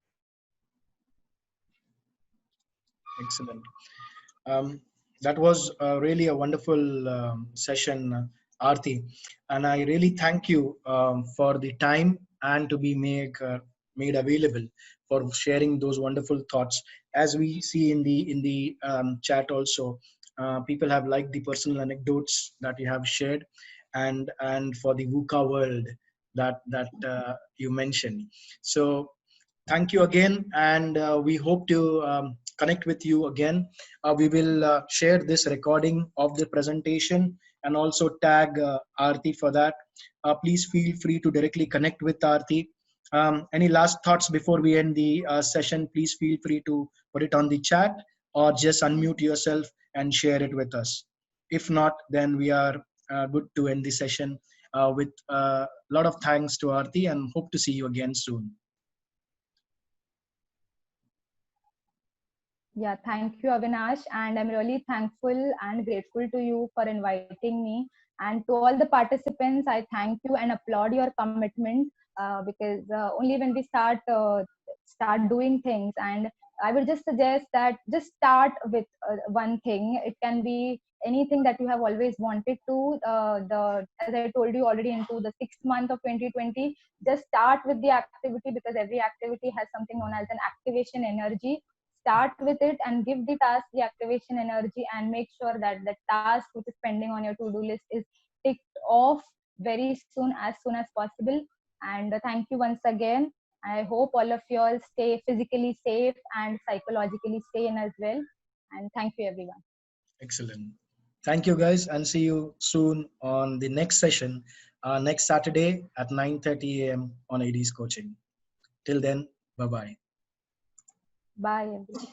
Speaker 1: Excellent. That was really a wonderful session, Aarti, and I really thank you for the time and to be made available for sharing those wonderful thoughts. As we see in the chat also, people have liked the personal anecdotes that you have shared, and for the VUCA world that you mentioned. So thank you again, and we hope to connect with you again. We will share this recording of the presentation and also tag Aarti for that. Please feel free to directly connect with Aarti. Any last thoughts before we end the session? Please feel free to put it on the chat or just unmute yourself and share it with us. If not, then we are good to end the session with a lot of thanks to Aarti, and hope to see you again soon.
Speaker 2: Yeah, thank you, Avinash. And I'm really thankful and grateful to you for inviting me. And to all the participants, I thank you and applaud your commitment, because only when we start doing things. And I would just suggest that just start with one thing. It can be anything that you have always wanted to. As I told you already, into the 6th month of 2020, just start with the activity, because every activity has something known as an activation energy. Start with it and give the task the activation energy, and make sure that the task which is pending on your to-do list is ticked off very soon as possible. And thank you once again. I hope all of you all stay physically safe and psychologically sane as well. And thank you, everyone.
Speaker 1: Excellent. Thank you, guys, and see you soon on the next session, next Saturday at 9:30 a.m. on AD's Coaching. Till then, bye-bye.
Speaker 2: Bye, everyone.